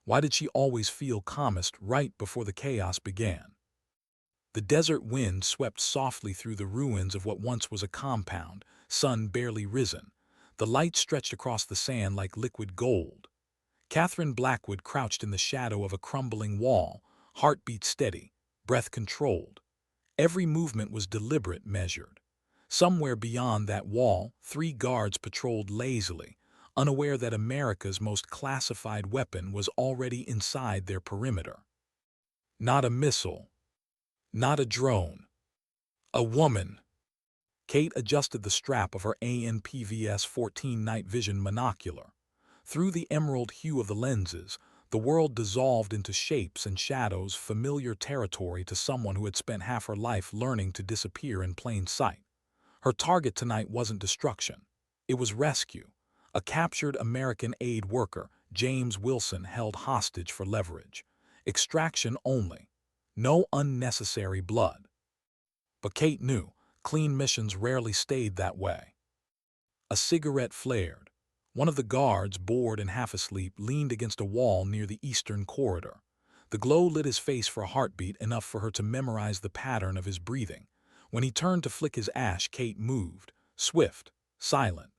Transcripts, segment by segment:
Why did she always feel calmest right before the chaos began? The desert wind swept softly through the ruins of what once was a compound, sun barely risen. The light stretched across the sand like liquid gold. Catherine Blackwood crouched in the shadow of a crumbling wall, heartbeat steady, breath controlled. Every movement was deliberate, measured. Somewhere beyond that wall, 3 guards patrolled lazily, unaware that America's most classified weapon was already inside their perimeter. Not a missile, not a drone, a woman. Kate adjusted the strap of her ANPVS-14 night vision monocular. Through the emerald hue of the lenses, the world dissolved into shapes and shadows, familiar territory to someone who had spent half her life learning to disappear in plain sight. Her target tonight wasn't destruction. It was rescue. A captured American aid worker, James Wilson, held hostage for leverage. Extraction only. No unnecessary blood. But Kate knew, clean missions rarely stayed that way. A cigarette flared. One of the guards, bored and half asleep, leaned against a wall near the eastern corridor. The glow lit his face for a heartbeat, enough for her to memorize the pattern of his breathing. When he turned to flick his ash, Kate moved, swift, silent.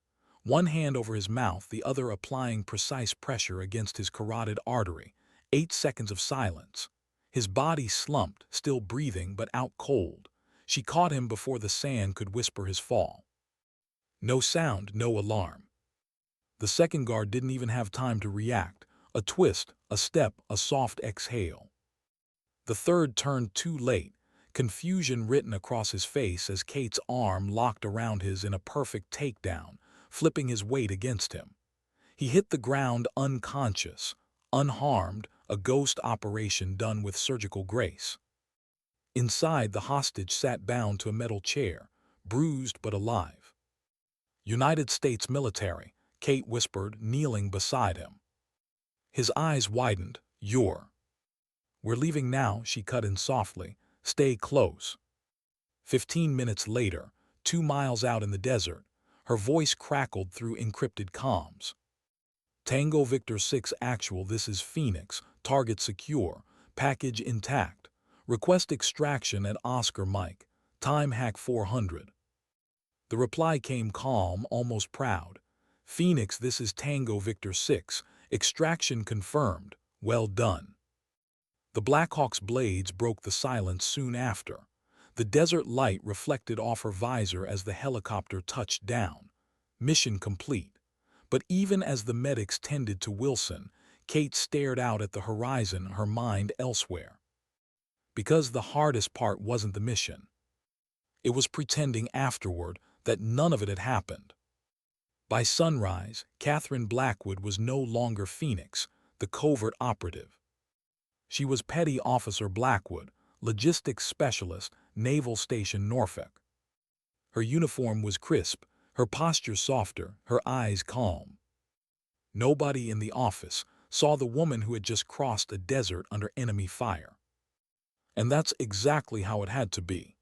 One hand over his mouth, the other applying precise pressure against his carotid artery. 8 seconds of silence. His body slumped, still breathing but out cold. She caught him before the sand could whisper his fall. No sound, no alarm. The second guard didn't even have time to react. A twist, a step, a soft exhale. The third turned too late, confusion written across his face as Kate's arm locked around his in a perfect takedown, flipping his weight against him. He hit the ground unconscious, unharmed, a ghost operation done with surgical grace. Inside, the hostage sat bound to a metal chair, bruised but alive. United States military, Kate whispered, kneeling beside him. His eyes widened. We're leaving now, she cut in softly. Stay close. 15 minutes later, 2 miles out in the desert, her voice crackled through encrypted comms. Tango Victor 6 actual, this is Phoenix. Target secure. Package intact. Request extraction at Oscar Mike. Time hack 400. The reply came calm, almost proud. Phoenix, this is Tango Victor 6. Extraction confirmed. Well done. The Blackhawk's blades broke the silence soon after. The desert light reflected off her visor as the helicopter touched down. Mission complete. But even as the medics tended to Wilson, Kate stared out at the horizon, her mind elsewhere. Because the hardest part wasn't the mission. It was pretending afterward that none of it had happened. By sunrise, Catherine Blackwood was no longer Phoenix, the covert operative. She was Petty Officer Blackwood, logistics specialist, Naval Station Norfolk. Her uniform was crisp, her posture softer, her eyes calm. Nobody in the office saw the woman who had just crossed a desert under enemy fire. And that's exactly how it had to be.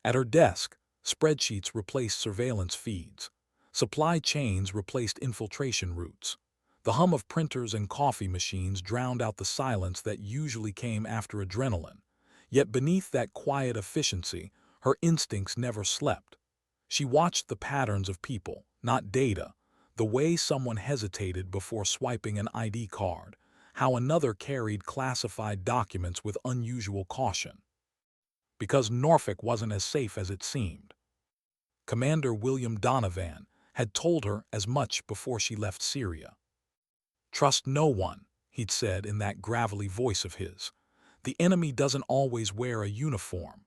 At her desk, spreadsheets replaced surveillance feeds. Supply chains replaced infiltration routes. The hum of printers and coffee machines drowned out the silence that usually came after adrenaline. Yet beneath that quiet efficiency, her instincts never slept. She watched the patterns of people, not data, the way someone hesitated before swiping an ID card, how another carried classified documents with unusual caution. Because Norfolk wasn't as safe as it seemed. Commander William Donovan had told her as much before she left Syria. Trust no one, he'd said in that gravelly voice of his. The enemy doesn't always wear a uniform.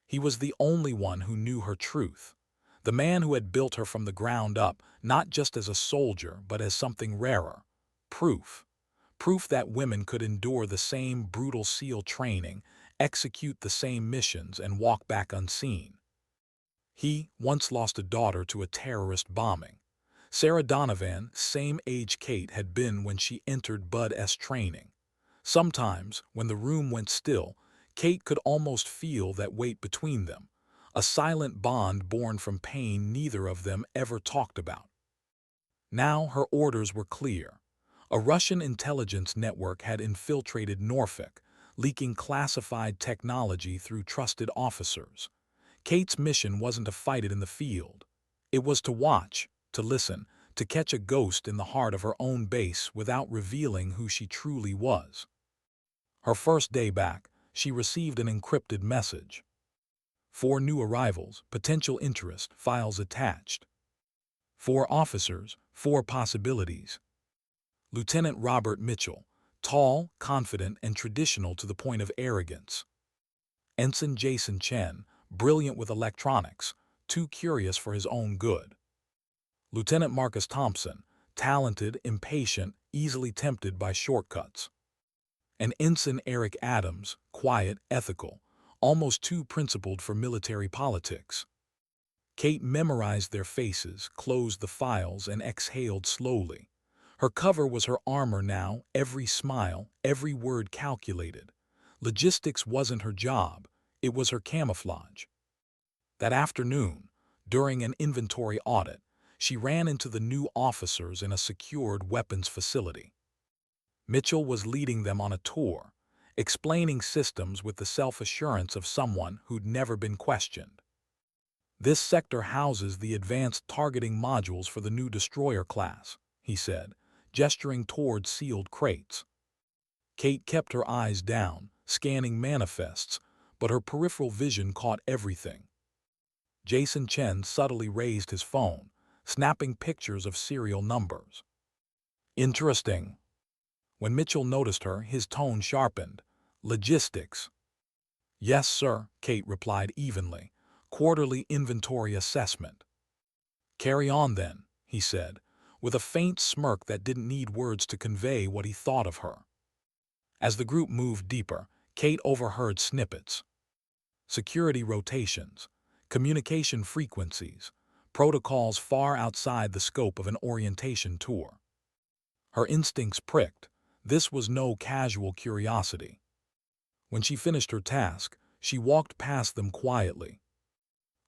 He was the only one who knew her truth. The man who had built her from the ground up, not just as a soldier, but as something rarer. Proof. Proof that women could endure the same brutal SEAL training, execute the same missions, and walk back unseen. He once lost a daughter to a terrorist bombing. Sarah Donovan, same age Kate had been when she entered Bud S training. Sometimes, when the room went still, Kate could almost feel that weight between them, a silent bond born from pain neither of them ever talked about. Now her orders were clear. A Russian intelligence network had infiltrated Norfolk, leaking classified technology through trusted officers. Kate's mission wasn't to fight it in the field. It was to watch, to listen, to catch a ghost in the heart of her own base without revealing who she truly was. Her first day back, she received an encrypted message. 4 new arrivals, potential interest, files attached. 4 officers, 4 possibilities. Lieutenant Robert Mitchell, tall, confident, and traditional to the point of arrogance. Ensign Jason Chen, brilliant with electronics, too curious for his own good. Lieutenant Marcus Thompson, talented, impatient, easily tempted by shortcuts. And Ensign Eric Adams, quiet, ethical, almost too principled for military politics. Kate memorized their faces, closed the files, and exhaled slowly. Her cover was her armor now, every smile, every word calculated. Logistics wasn't her job, it was her camouflage. That afternoon, during an inventory audit, she ran into the new officers in a secured weapons facility. Mitchell was leading them on a tour, explaining systems with the self-assurance of someone who'd never been questioned. "This sector houses the advanced targeting modules for the new destroyer class," he said, gesturing toward sealed crates. Kate kept her eyes down, scanning manifests, but her peripheral vision caught everything. Jason Chen subtly raised his phone, snapping pictures of serial numbers. "Interesting." When Mitchell noticed her, his tone sharpened. "Logistics." "Yes, sir," Kate replied evenly. "Quarterly inventory assessment." "Carry on then," he said, with a faint smirk that didn't need words to convey what he thought of her. As the group moved deeper, Kate overheard snippets. Security rotations, communication frequencies, protocols far outside the scope of an orientation tour. Her instincts pricked. This was no casual curiosity. When she finished her task, she walked past them quietly.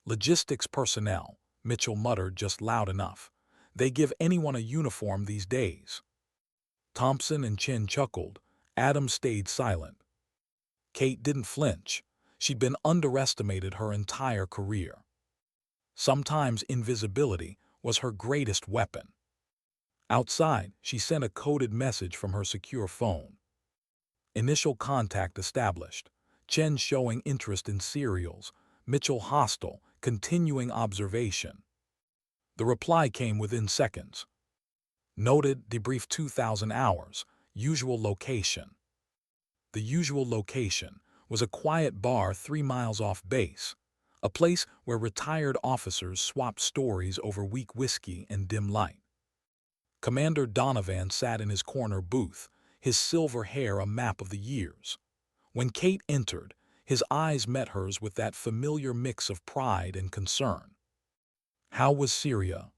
"Logistics personnel," Mitchell muttered just loud enough. "They give anyone a uniform these days." Thompson and Chen chuckled. Adams stayed silent. Kate didn't flinch. She'd been underestimated her entire career. Sometimes invisibility was her greatest weapon. Outside, she sent a coded message from her secure phone. Initial contact established. Chen showing interest in serials. Mitchell hostile, continuing observation. The reply came within seconds. Noted, debrief 2,000 hours. Usual location. The usual location was a quiet bar 3 miles off base, a place where retired officers swapped stories over weak whiskey and dim light. Commander Donovan sat in his corner booth, his silver hair a map of the years. When Kate entered, his eyes met hers with that familiar mix of pride and concern. "How was Syria?"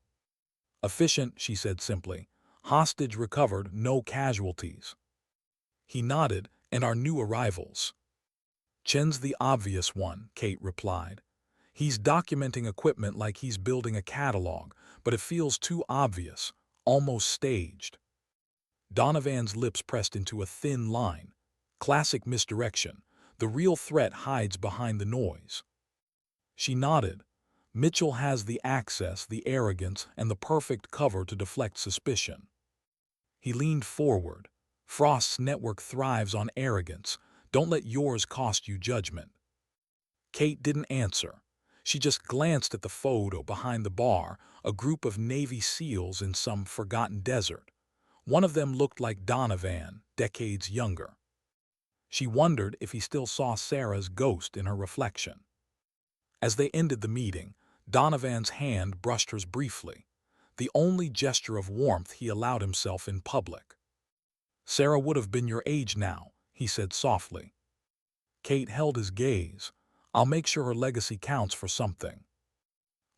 "Efficient," she said simply. "Hostage recovered, no casualties." He nodded. "And our new arrivals?" "Chen's the obvious one," Kate replied. "He's documenting equipment like he's building a catalog, but it feels too obvious, almost staged." Donovan's lips pressed into a thin line. Classic misdirection. The real threat hides behind the noise. She nodded. "Mitchell has the access, the arrogance, and the perfect cover to deflect suspicion." He leaned forward. "Frost's network thrives on arrogance. Don't let yours cost you judgment." Kate didn't answer. She just glanced at the photo behind the bar, a group of Navy SEALs in some forgotten desert. One of them looked like Donovan, decades younger. She wondered if he still saw Sarah's ghost in her reflection. As they ended the meeting, Donovan's hand brushed hers briefly, the only gesture of warmth he allowed himself in public. "Sarah would have been your age now," he said softly. Kate held his gaze. "I'll make sure her legacy counts for something."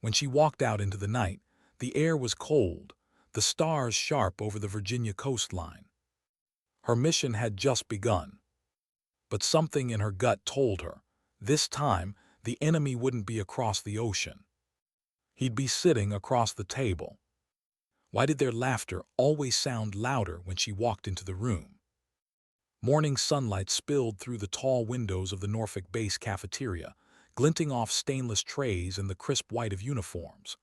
When she walked out into the night, the air was cold, the stars sharp over the Virginia coastline. Her mission had just begun. But something in her gut told her, this time, the enemy wouldn't be across the ocean. He'd be sitting across the table. Why did their laughter always sound louder when she walked into the room? Morning sunlight spilled through the tall windows of the Norfolk Base cafeteria, glinting off stainless trays and the crisp white of uniforms.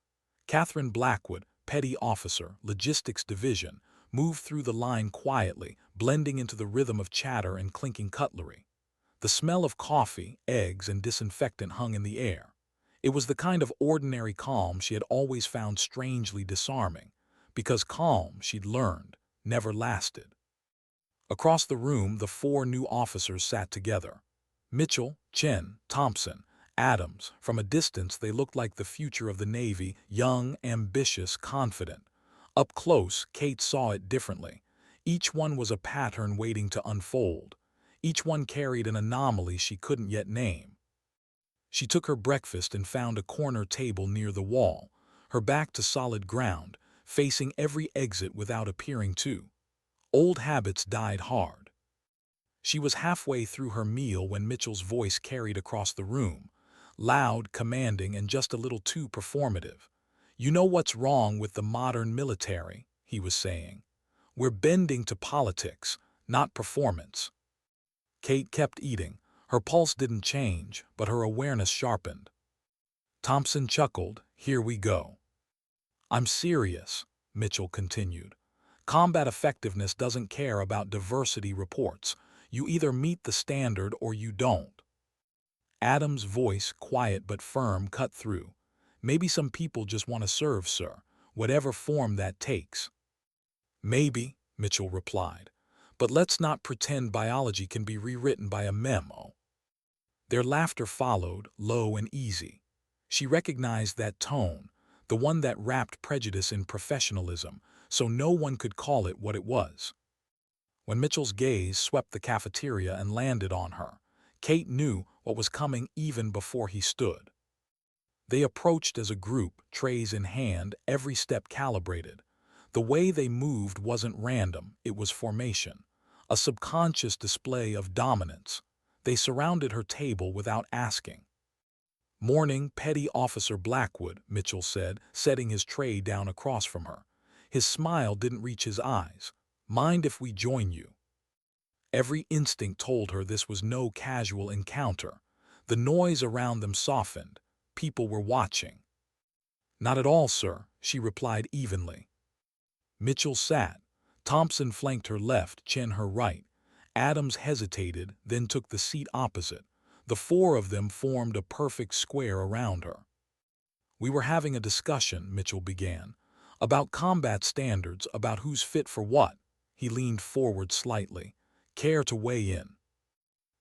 Catherine Blackwood, petty officer, logistics division, moved through the line quietly, blending into the rhythm of chatter and clinking cutlery. The smell of coffee, eggs, and disinfectant hung in the air. It was the kind of ordinary calm she had always found strangely disarming, because calm, she'd learned, never lasted. Across the room, the four new officers sat together. Mitchell, Chen, Thompson, Adams. From a distance, they looked like the future of the Navy, young, ambitious, confident. Up close, Kate saw it differently. Each one was a pattern waiting to unfold. Each one carried an anomaly she couldn't yet name. She took her breakfast and found a corner table near the wall, her back to solid ground, facing every exit without appearing to. Old habits died hard. She was halfway through her meal when Mitchell's voice carried across the room, loud, commanding, and just a little too performative. "You know what's wrong with the modern military," he was saying. "We're bending to politics, not performance." Kate kept eating. Her pulse didn't change, but her awareness sharpened. Thompson chuckled. "Here we go." "I'm serious," Mitchell continued. "Combat effectiveness doesn't care about diversity reports. You either meet the standard or you don't." Adams' voice, quiet but firm, cut through. "Maybe some people just want to serve, sir, whatever form that takes." "Maybe," Mitchell replied. "But let's not pretend biology can be rewritten by a memo." Their laughter followed, low and easy. She recognized that tone, the one that wrapped prejudice in professionalism, so no one could call it what it was. When Mitchell's gaze swept the cafeteria and landed on her, Kate knew what was coming even before he stood. They approached as a group, trays in hand, every step calibrated. The way they moved wasn't random, it was formation, a subconscious display of dominance. They surrounded her table without asking. "Morning, Petty Officer Blackwood," Mitchell said, setting his tray down across from her. His smile didn't reach his eyes. "Mind if we join you?" Every instinct told her this was no casual encounter. The noise around them softened. People were watching. "Not at all, sir," she replied evenly. Mitchell sat. Thompson flanked her left, Chen her right. Adams hesitated, then took the seat opposite. The four of them formed a perfect square around her. "We were having a discussion," Mitchell began, "about combat standards, about who's fit for what." He leaned forward slightly. "Care to weigh in?"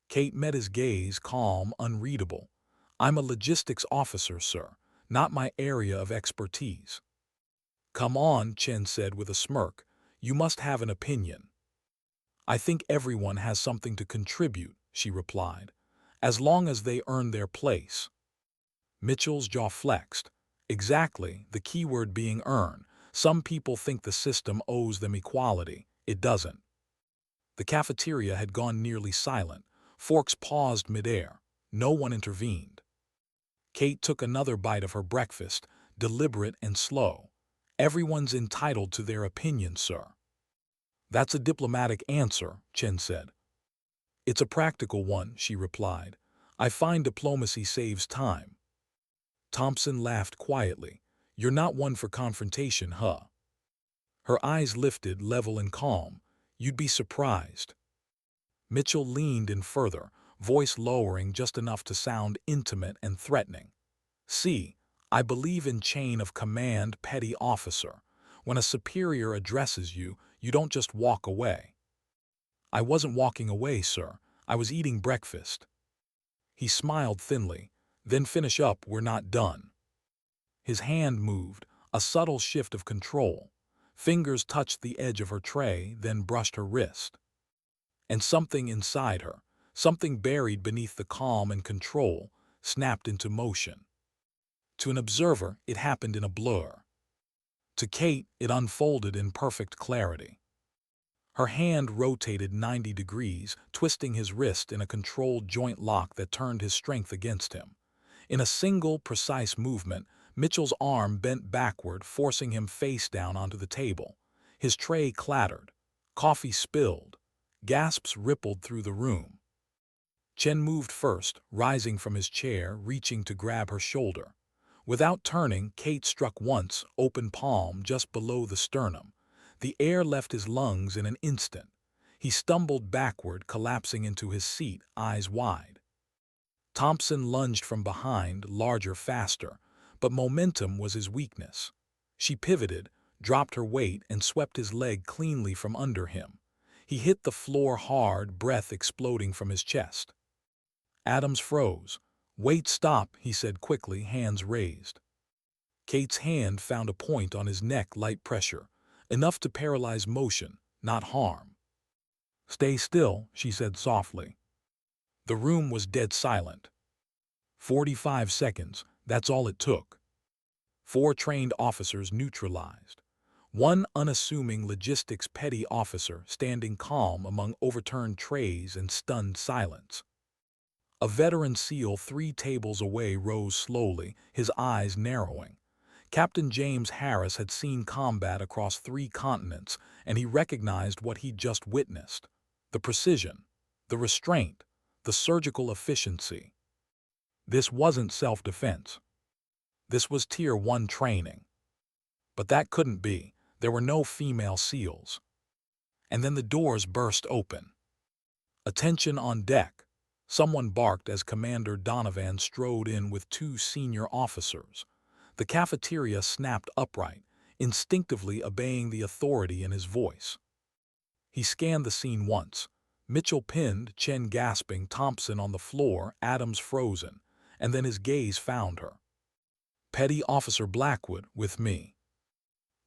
Kate met his gaze, calm, unreadable. "I'm a logistics officer, sir, not my area of expertise." "Come on," Chen said with a smirk. "You must have an opinion." "I think everyone has something to contribute," she replied, "as long as they earn their place." Mitchell's jaw flexed. Exactly, the key word being earn. Some people think the system owes them equality. It doesn't. The cafeteria had gone nearly silent. Forks paused midair. No one intervened. Kate took another bite of her breakfast, deliberate and slow. "Everyone's entitled to their opinion, sir." "That's a diplomatic answer," Chen said. "It's a practical one," she replied. "I find diplomacy saves time." Thompson laughed quietly. "You're not one for confrontation, huh?" Her eyes lifted, level and calm. "You'd be surprised." Mitchell leaned in further, voice lowering just enough to sound intimate and threatening. "See, I believe in chain of command, petty officer. When a superior addresses you, you don't just walk away." "I wasn't walking away, sir. I was eating breakfast." He smiled thinly. "Then finish up, we're not done." His hand moved, a subtle shift of control. Fingers touched the edge of her tray, then brushed her wrist. And something inside her, something buried beneath the calm and control, snapped into motion. To an observer, it happened in a blur. To Kate, it unfolded in perfect clarity. Her hand rotated 90 degrees, twisting his wrist in a controlled joint lock that turned his strength against him. In a single, precise movement, Mitchell's arm bent backward, forcing him face down onto the table. His tray clattered. Coffee spilled. Gasps rippled through the room. Chen moved first, rising from his chair, reaching to grab her shoulder. Without turning, Kate struck once, open palm, just below the sternum. The air left his lungs in an instant. He stumbled backward, collapsing into his seat, eyes wide. Thompson lunged from behind, larger, faster, but momentum was his weakness. She pivoted, dropped her weight, and swept his leg cleanly from under him. He hit the floor hard, breath exploding from his chest. Adams froze. "Wait, stop," he said quickly, hands raised. Kate's hand found a point on his neck, light pressure, enough to paralyze motion, not harm. "Stay still," she said softly. The room was dead silent. 45 seconds, that's all it took. 4 trained officers neutralized. One unassuming logistics petty officer standing calm among overturned trays and stunned silence. A veteran SEAL 3 tables away rose slowly, his eyes narrowing. Captain James Harris had seen combat across 3 continents, and he recognized what he'd just witnessed. The precision, the restraint, the surgical efficiency. This wasn't self-defense. This was Tier 1 training. But that couldn't be. There were no female SEALs. And then the doors burst open. "Attention on deck," someone barked as Commander Donovan strode in with 2 senior officers. The cafeteria snapped upright, instinctively obeying the authority in his voice. He scanned the scene once. Mitchell pinned, Chen gasping, Thompson on the floor, Adams frozen, and then his gaze found her. "Petty Officer Blackwood, with me."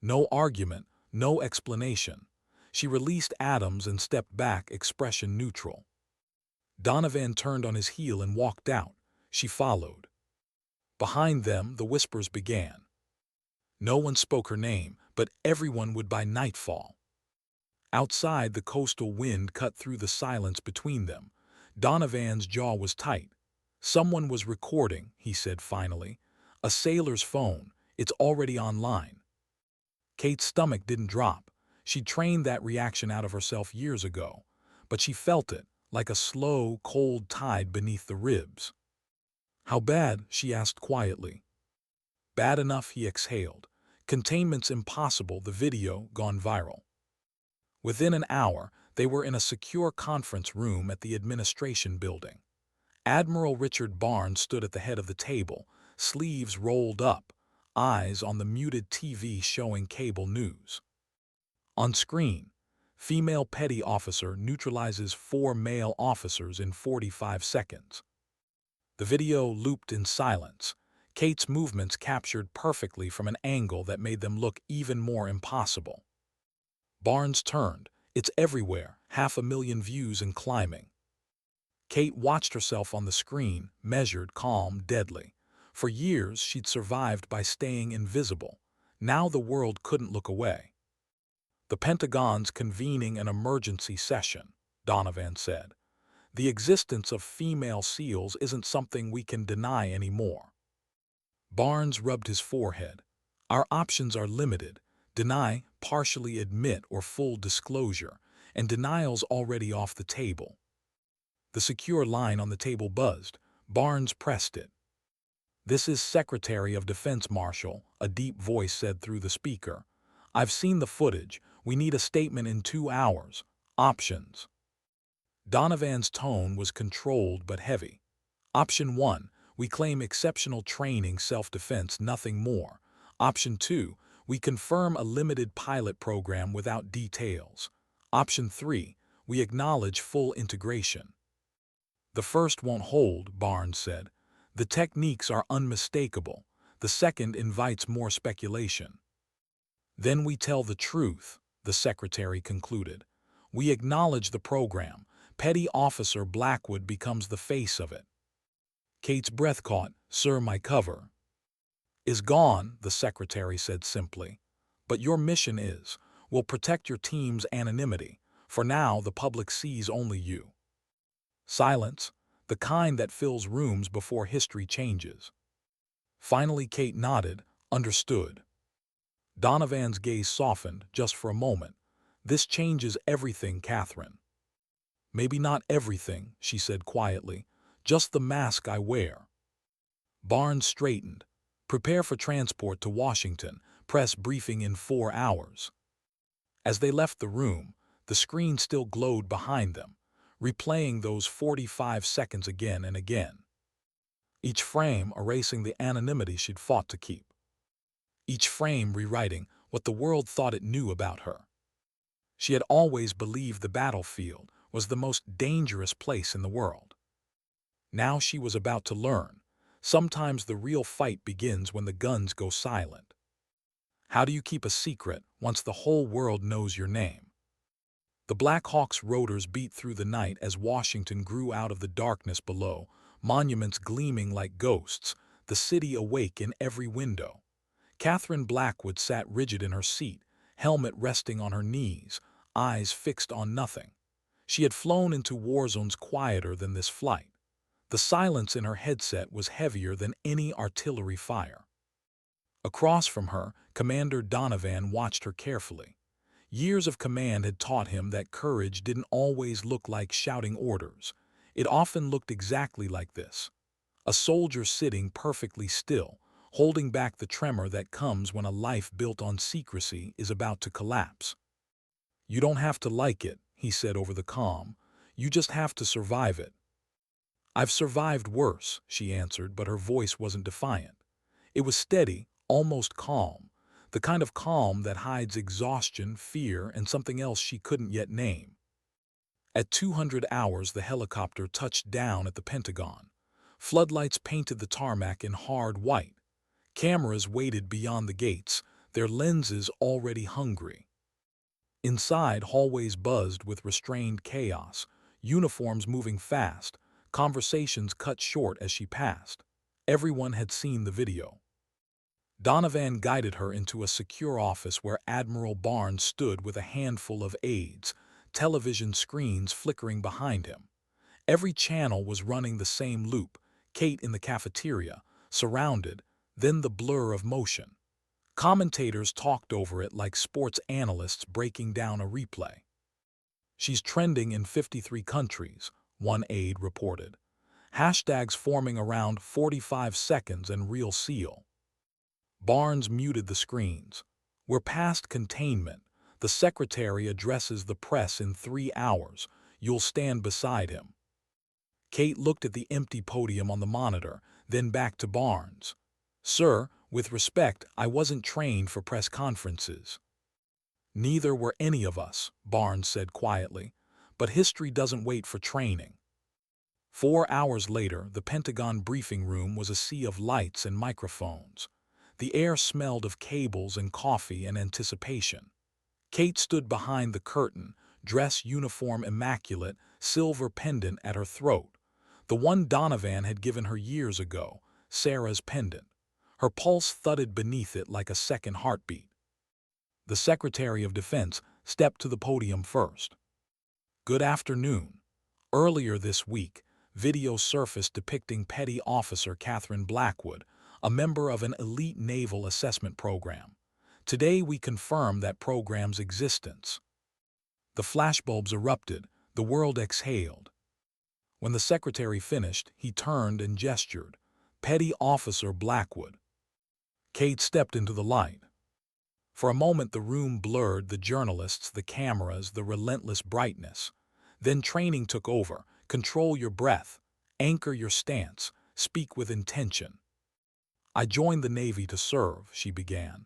No argument, no explanation. She released Adams and stepped back, expression neutral. Donovan turned on his heel and walked out. She followed. Behind them, the whispers began. No one spoke her name, but everyone would by nightfall. Outside, the coastal wind cut through the silence between them. Donovan's jaw was tight. "Someone was recording," he said finally. "A sailor's phone. It's already online." Kate's stomach didn't drop. She'd trained that reaction out of herself years ago, but she felt it, like a slow, cold tide beneath the ribs. "How bad?" she asked quietly. "Bad enough," he exhaled. "Containment's impossible, the video gone viral." Within an hour, they were in a secure conference room at the administration building. Admiral Richard Barnes stood at the head of the table, sleeves rolled up, eyes on the muted TV showing cable news. On screen, female petty officer neutralizes 4 male officers in 45 seconds. The video looped in silence, Kate's movements captured perfectly from an angle that made them look even more impossible. Barnes turned. "It's everywhere, 500,000 views and climbing." Kate watched herself on the screen, measured, calm, deadly. For years, she'd survived by staying invisible. Now the world couldn't look away. "The Pentagon's convening an emergency session," Donovan said. "The existence of female SEALs isn't something we can deny anymore." Barnes rubbed his forehead. "Our options are limited. Deny, partially admit, or full disclosure, and denial's already off the table." The secure line on the table buzzed. Barnes pressed it. "This is Secretary of Defense, Marshal," a deep voice said through the speaker. "I've seen the footage. We need a statement in 2 hours. Options." Donovan's tone was controlled but heavy. "Option 1, we claim exceptional training, self-defense, nothing more. Option 2, we confirm a limited pilot program without details. Option 3, we acknowledge full integration." "The first won't hold," Barnes said. "The techniques are unmistakable. The second invites more speculation." "Then we tell the truth," the secretary concluded. "We acknowledge the program. Petty Officer Blackwood becomes the face of it." Kate's breath caught. "Sir, my cover is gone," the secretary said simply. "But your mission is. We'll protect your team's anonymity. For now, the public sees only you." Silence, the kind that fills rooms before history changes. Finally, Kate nodded, understood. Donovan's gaze softened just for a moment. This changes everything, Catherine. Maybe not everything, she said quietly. Just the mask I wear. Barnes straightened. Prepare for transport to Washington. Press briefing in 4 hours. As they left the room, the screen still glowed behind them, replaying those 45 seconds again and again. Each frame erasing the anonymity she'd fought to keep. Each frame rewriting what the world thought it knew about her. She had always believed the battlefield was the most dangerous place in the world. Now she was about to learn. Sometimes the real fight begins when the guns go silent. How do you keep a secret once the whole world knows your name? The Black Hawk's rotors beat through the night as Washington grew out of the darkness below, monuments gleaming like ghosts, the city awake in every window. Catherine Blackwood sat rigid in her seat, helmet resting on her knees, eyes fixed on nothing. She had flown into war zones quieter than this flight. The silence in her headset was heavier than any artillery fire. Across from her, Commander Donovan watched her carefully. Years of command had taught him that courage didn't always look like shouting orders. It often looked exactly like this. A soldier sitting perfectly still, holding back the tremor that comes when a life built on secrecy is about to collapse. You don't have to like it, he said over the comm. You just have to survive it. I've survived worse, she answered, but her voice wasn't defiant. It was steady, almost calm, the kind of calm that hides exhaustion, fear, and something else she couldn't yet name. At 200 hours, the helicopter touched down at the Pentagon. Floodlights painted the tarmac in hard white. Cameras waited beyond the gates, their lenses already hungry. Inside, hallways buzzed with restrained chaos, uniforms moving fast, conversations cut short as she passed. Everyone had seen the video. Donovan guided her into a secure office where Admiral Barnes stood with a handful of aides, television screens flickering behind him. Every channel was running the same loop, Kate in the cafeteria, surrounded, then the blur of motion. Commentators talked over it like sports analysts breaking down a replay. She's trending in 53 countries, one aide reported. Hashtags forming around 45 seconds and real seal. Barnes muted the screens. We're past containment. The secretary addresses the press in 3 hours. You'll stand beside him. Kate looked at the empty podium on the monitor, then back to Barnes. Sir, with respect, I wasn't trained for press conferences. Neither were any of us, Barnes said quietly, but history doesn't wait for training. 4 hours later, the Pentagon briefing room was a sea of lights and microphones. The air smelled of cables and coffee and anticipation. Kate stood behind the curtain, dress uniform immaculate, silver pendant at her throat. The one Donovan had given her years ago, Sarah's pendant. Her pulse thudded beneath it like a second heartbeat. The Secretary of Defense stepped to the podium first. Good afternoon. Earlier this week, video surfaced depicting Petty Officer Catherine Blackwood, a member of an elite naval assessment program. Today we confirm that program's existence. The flashbulbs erupted, the world exhaled. When the secretary finished, he turned and gestured. Petty Officer Blackwood. Kate stepped into the light. For a moment the room blurred, the journalists, the cameras, the relentless brightness. Then training took over. Control your breath. Anchor your stance. Speak with intention. I joined the Navy to serve, she began.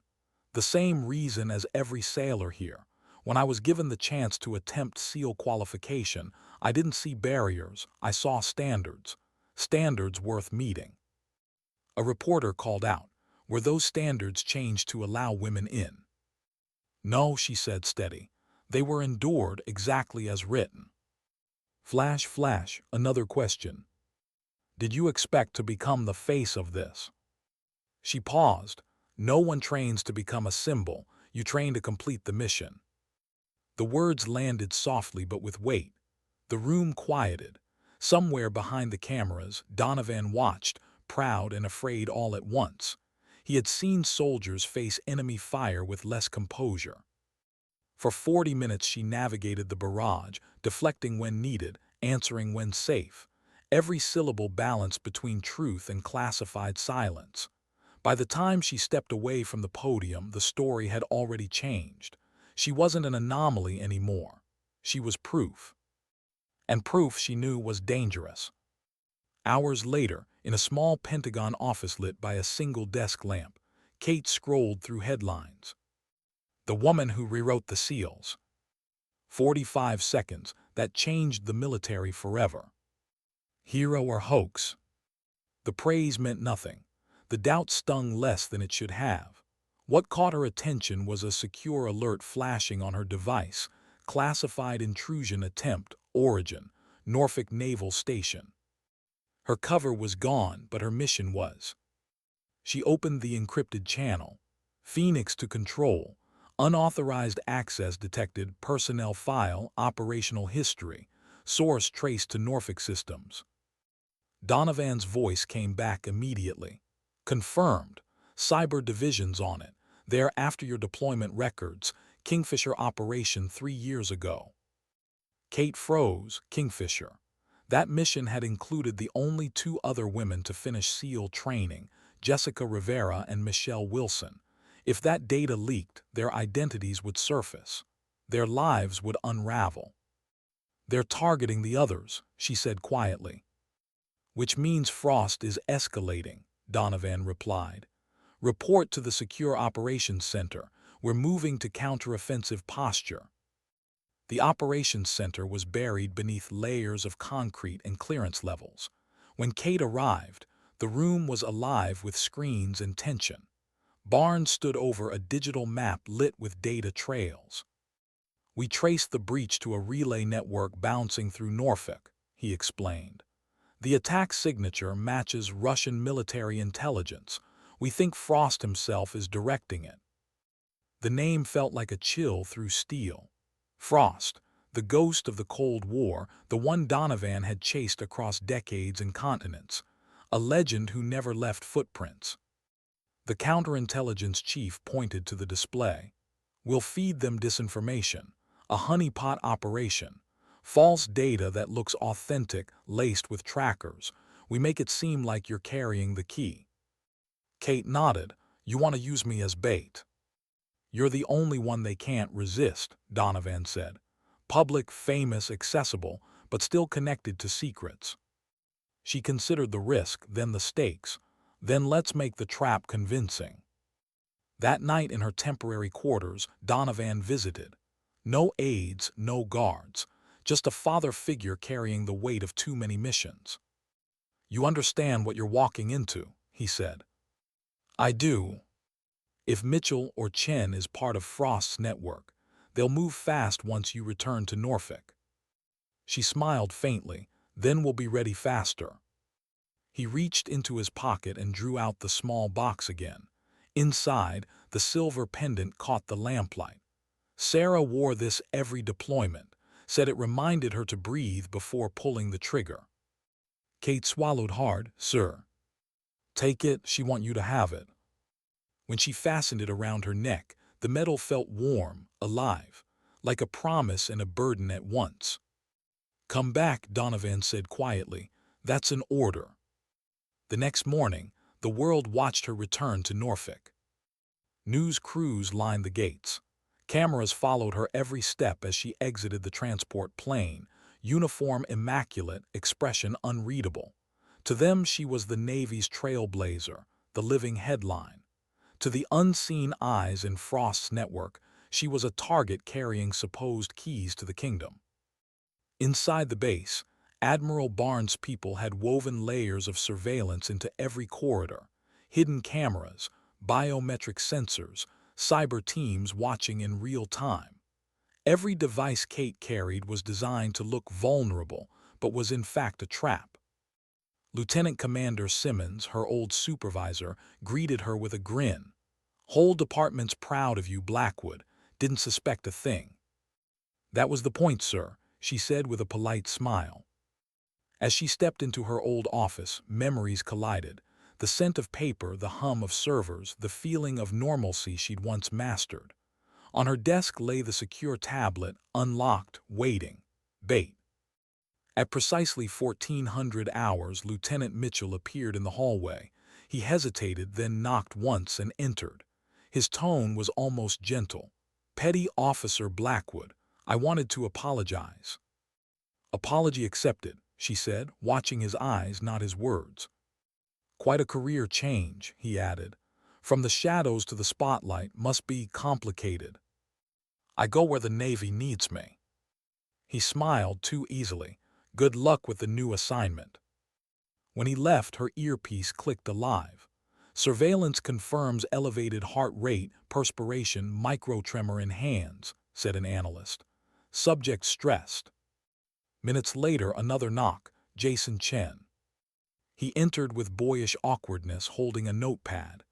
The same reason as every sailor here. When I was given the chance to attempt SEAL qualification, I didn't see barriers, I saw standards. Standards worth meeting. A reporter called out. Were those standards changed to allow women in? No, she said steady. They were endured exactly as written. Flash, flash, another question. Did you expect to become the face of this? She paused. No one trains to become a symbol, you train to complete the mission. The words landed softly but with weight. The room quieted. Somewhere behind the cameras, Donovan watched, proud and afraid all at once. He had seen soldiers face enemy fire with less composure. For 40 minutes she navigated the barrage, deflecting when needed, answering when safe. Every syllable balanced between truth and classified silence. By the time she stepped away from the podium, the story had already changed. She wasn't an anomaly anymore. She was proof. And proof, she knew, was dangerous. Hours later, in a small Pentagon office lit by a single desk lamp, Kate scrolled through headlines. The woman who rewrote the SEALs. 45 seconds, that changed the military forever. Hero or hoax? The praise meant nothing. The doubt stung less than it should have. What caught her attention was a secure alert flashing on her device. Classified intrusion attempt, origin, Norfolk Naval Station. Her cover was gone, but her mission was. She opened the encrypted channel. Phoenix to control. Unauthorized access detected. Personnel file. Operational history. Source traced to Norfolk Systems. Donovan's voice came back immediately. Confirmed. Cyber division's on it. They're after your deployment records. Kingfisher operation 3 years ago. Kate froze. Kingfisher. That mission had included the only 2 other women to finish SEAL training, Jessica Rivera and Michelle Wilson. If that data leaked, their identities would surface. Their lives would unravel. They're targeting the others, she said quietly. Which means Frost is escalating, Donovan replied. Report to the Secure Operations Center. We're moving to counteroffensive posture. The operations center was buried beneath layers of concrete and clearance levels. When Kate arrived, the room was alive with screens and tension. Barnes stood over a digital map lit with data trails. We traced the breach to a relay network bouncing through Norfolk, he explained. The attack signature matches Russian military intelligence. We think Frost himself is directing it. The name felt like a chill through steel. Frost, the ghost of the Cold War, the one Donovan had chased across decades and continents. A legend who never left footprints. The counterintelligence chief pointed to the display. We'll feed them disinformation, a honeypot operation. False data that looks authentic, laced with trackers. We make it seem like you're carrying the key. Kate nodded. You want to use me as bait? You're the only one they can't resist, Donovan said. Public, famous, accessible, but still connected to secrets. She considered the risk, then the stakes. Then let's make the trap convincing. That night in her temporary quarters, Donovan visited. No aides, no guards. Just a father figure carrying the weight of too many missions. You understand what you're walking into, he said. I do. If Mitchell or Chen is part of Frost's network, they'll move fast once you return to Norfolk. She smiled faintly. Then we'll be ready faster. He reached into his pocket and drew out the small box again. Inside, the silver pendant caught the lamplight. Sarah wore this every deployment, said it reminded her to breathe before pulling the trigger. Kate swallowed hard. Sir. Take it, she want you to have it. When she fastened it around her neck, the metal felt warm, alive, like a promise and a burden at once. Come back, Donovan said quietly. That's an order. The next morning, the world watched her return to Norfolk. News crews lined the gates. Cameras followed her every step as she exited the transport plane, uniform immaculate, expression unreadable. To them she was the Navy's trailblazer, the living headline. To the unseen eyes in Frost's network, she was a target carrying supposed keys to the kingdom. Inside the base, Admiral Barnes' people had woven layers of surveillance into every corridor, hidden cameras, biometric sensors, cyber teams watching in real time. Every device Kate carried was designed to look vulnerable, but was in fact a trap. Lieutenant Commander Simmons, her old supervisor, greeted her with a grin. Whole department's proud of you, Blackwood. Didn't suspect a thing. That was the point, sir, she said with a polite smile. As she stepped into her old office, memories collided. The scent of paper, the hum of servers, the feeling of normalcy she'd once mastered. On her desk lay the secure tablet, unlocked, waiting. Bait. At precisely 1400 hours, Lieutenant Mitchell appeared in the hallway. He hesitated, then knocked once and entered. His tone was almost gentle. "Petty Officer Blackwood, I wanted to apologize." "Apology accepted," she said, watching his eyes, not his words. "Quite a career change," he added. "From the shadows to the spotlight must be complicated." "I go where the Navy needs me." He smiled too easily. "Good luck with the new assignment." When he left, her earpiece clicked alive. "Surveillance confirms elevated heart rate, perspiration, microtremor in hands," said an analyst. "Subject stressed." Minutes later, another knock. Jason Chen. He entered with boyish awkwardness, holding a notepad.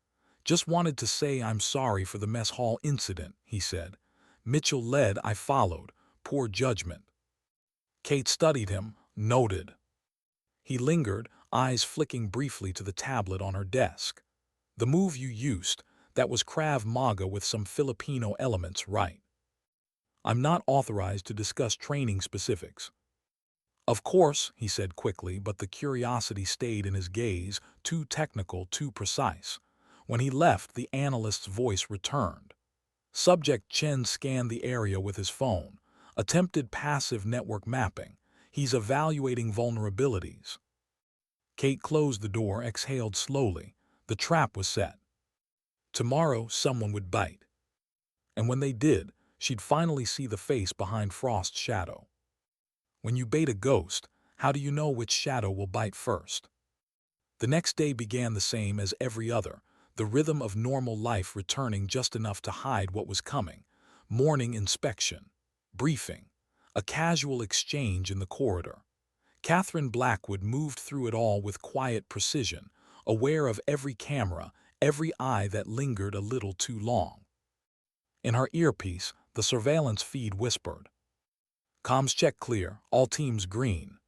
"Just wanted to say I'm sorry for the mess hall incident," he said. "Mitchell led, I followed. Poor judgment." Kate studied him, noted. He lingered, eyes flicking briefly to the tablet on her desk. "The move you used, that was Krav Maga with some Filipino elements, right?" "I'm not authorized to discuss training specifics." "Of course," he said quickly, but the curiosity stayed in his gaze, too technical, too precise. When he left, the analyst's voice returned. Subject Chen scanned the area with his phone. Attempted passive network mapping. He's evaluating vulnerabilities. Kate closed the door, exhaled slowly. The trap was set. Tomorrow, someone would bite. And when they did, she'd finally see the face behind Frost's shadow. When you bait a ghost, how do you know which shadow will bite first? The next day began the same as every other, the rhythm of normal life returning just enough to hide what was coming. Morning inspection. Briefing. A casual exchange in the corridor. Catherine Blackwood moved through it all with quiet precision, aware of every camera, every eye that lingered a little too long. In her earpiece, the surveillance feed whispered, "Comms check clear, all teams green."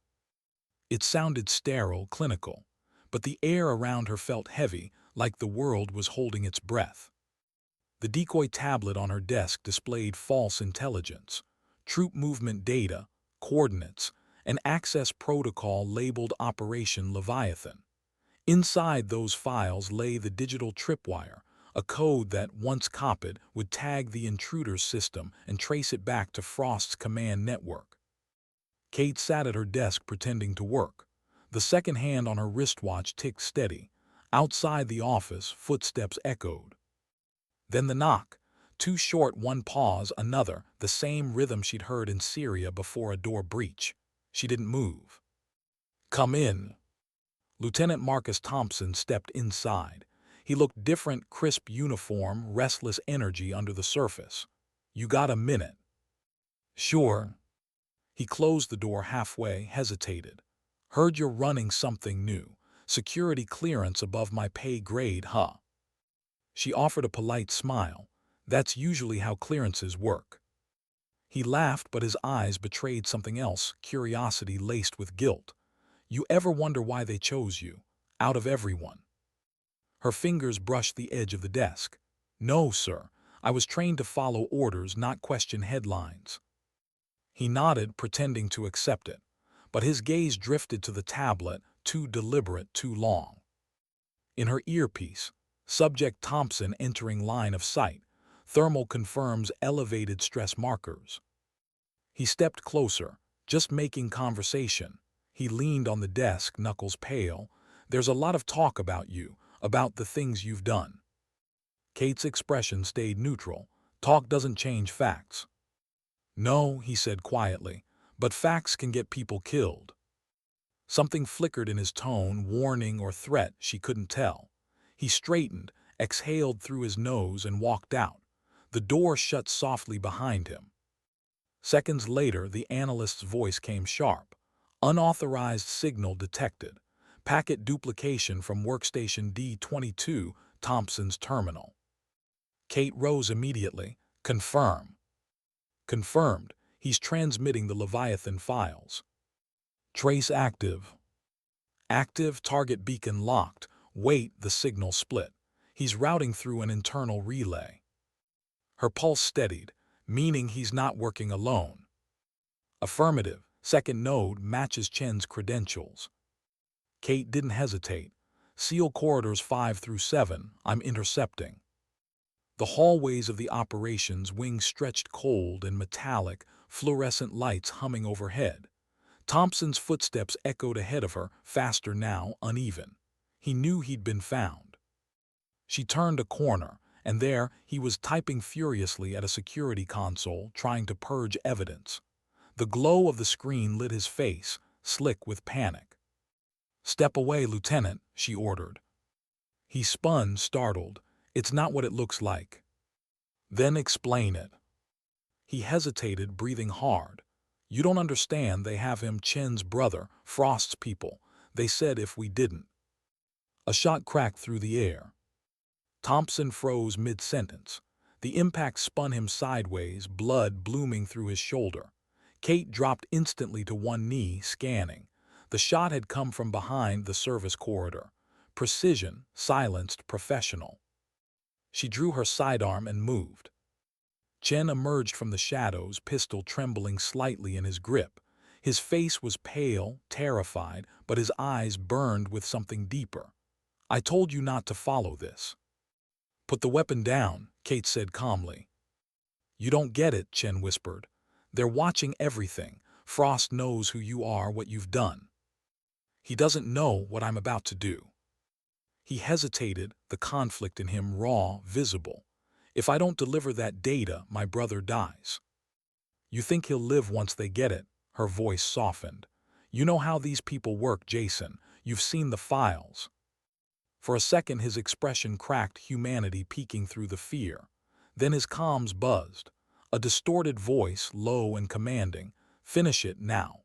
It sounded sterile, clinical, but the air around her felt heavy, like the world was holding its breath. The decoy tablet on her desk displayed false intelligence, troop movement data, coordinates, an access protocol labeled Operation Leviathan. Inside those files lay the digital tripwire, a code that, once copied, would tag the intruder's system and trace it back to Frost's command network. Kate sat at her desk pretending to work. The second hand on her wristwatch ticked steady. Outside the office, footsteps echoed. Then the knock. Too short, one pause, another, the same rhythm she'd heard in Syria before a door breach. She didn't move. "Come in." Lieutenant Marcus Thompson stepped inside. He looked different, crisp uniform, restless energy under the surface. "You got a minute?" "Sure." He closed the door halfway, hesitated. "Heard you're running something new. Security clearance above my pay grade, huh?" She offered a polite smile. "That's usually how clearances work." He laughed, but his eyes betrayed something else, curiosity laced with guilt. "You ever wonder why they chose you? Out of everyone?" Her fingers brushed the edge of the desk. "No, sir. I was trained to follow orders, not question headlines." He nodded, pretending to accept it, but his gaze drifted to the tablet, too deliberate, too long. In her earpiece, Subject Thompson entering line of sight. Thermal confirms elevated stress markers. He stepped closer, just making conversation. He leaned on the desk, knuckles pale. "There's a lot of talk about you, about the things you've done." Kate's expression stayed neutral. "Talk doesn't change facts." "No," he said quietly, "but facts can get people killed." Something flickered in his tone, warning or threat, she couldn't tell. He straightened, exhaled through his nose and walked out. The door shut softly behind him. Seconds later, the analyst's voice came sharp. "Unauthorized signal detected. Packet duplication from workstation D22, Thompson's terminal." Kate rose immediately. "Confirm." "Confirmed. He's transmitting the Leviathan files." "Trace active." "Active, target beacon locked. Wait, the signal split. He's routing through an internal relay. Her pulse steadied, meaning he's not working alone. Affirmative. Second node matches Chen's credentials. Kate didn't hesitate. Seal corridors 5 through 7, I'm intercepting. The hallways of the operations wing stretched cold and metallic, fluorescent lights humming overhead. Thompson's footsteps echoed ahead of her, faster now, uneven. He knew he'd been found. She turned a corner, and there he was typing furiously at a security console, trying to purge evidence. The glow of the screen lit his face, slick with panic. "Step away, Lieutenant," she ordered. He spun, startled. "It's not what it looks like." "Then explain it." He hesitated, breathing hard. "You don't understand, they have him, Chen's brother, Frost's people. They said if we didn't." A shot cracked through the air. Thompson froze mid-sentence. The impact spun him sideways, blood blooming through his shoulder. Kate dropped instantly to one knee, scanning. The shot had come from behind the service corridor. Precision, silenced, professional. She drew her sidearm and moved. Chen emerged from the shadows, pistol trembling slightly in his grip. His face was pale, terrified, but his eyes burned with something deeper. "I told you not to follow this." "Put the weapon down," Kate said calmly. "You don't get it," Chen whispered. "They're watching everything. Frost knows who you are, what you've done. He doesn't know what I'm about to do." He hesitated, the conflict in him raw, visible. "If I don't deliver that data, my brother dies." "You think he'll live once they get it?" Her voice softened. "You know how these people work, Jason. You've seen the files." For a second his expression cracked, humanity peeking through the fear. Then his comms buzzed. A distorted voice, low and commanding. "Finish it now."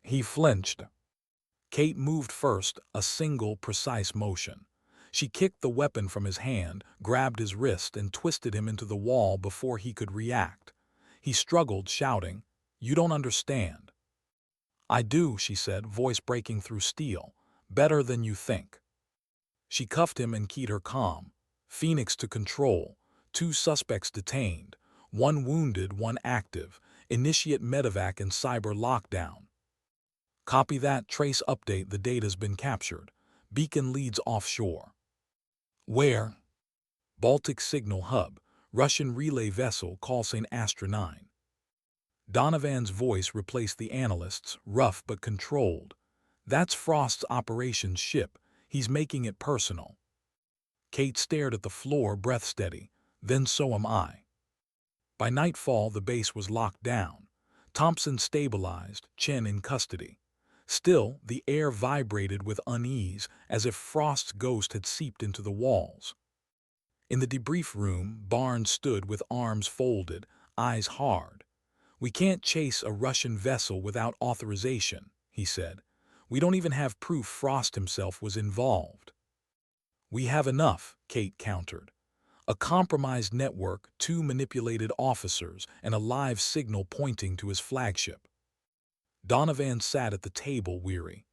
He flinched. Kate moved first, a single, precise motion. She kicked the weapon from his hand, grabbed his wrist, and twisted him into the wall before he could react. He struggled, shouting, "You don't understand." "I do," she said, voice breaking through steel. "Better than you think." She cuffed him and keyed her comm. "Phoenix to control. 2 suspects detained. 1 wounded, 1 active. Initiate medevac and cyber lockdown." "Copy that. Trace update. The data's been captured. Beacon leads offshore." "Where?" "Baltic Signal Hub. Russian relay vessel, call St. Astra 9. Donovan's voice replaced the analyst's, rough but controlled. "That's Frost's operations ship. He's making it personal." Kate stared at the floor, breath steady. "Then so am I." By nightfall the base was locked down. Thompson stabilized, Chen in custody. Still, the air vibrated with unease, as if Frost's ghost had seeped into the walls. In the debrief room, Barnes stood with arms folded, eyes hard. "We can't chase a Russian vessel without authorization," he said. "We don't even have proof Frost himself was involved." "We have enough," Kate countered. "A compromised network, 2 manipulated officers, and a live signal pointing to his flagship." Donovan sat at the table, weary.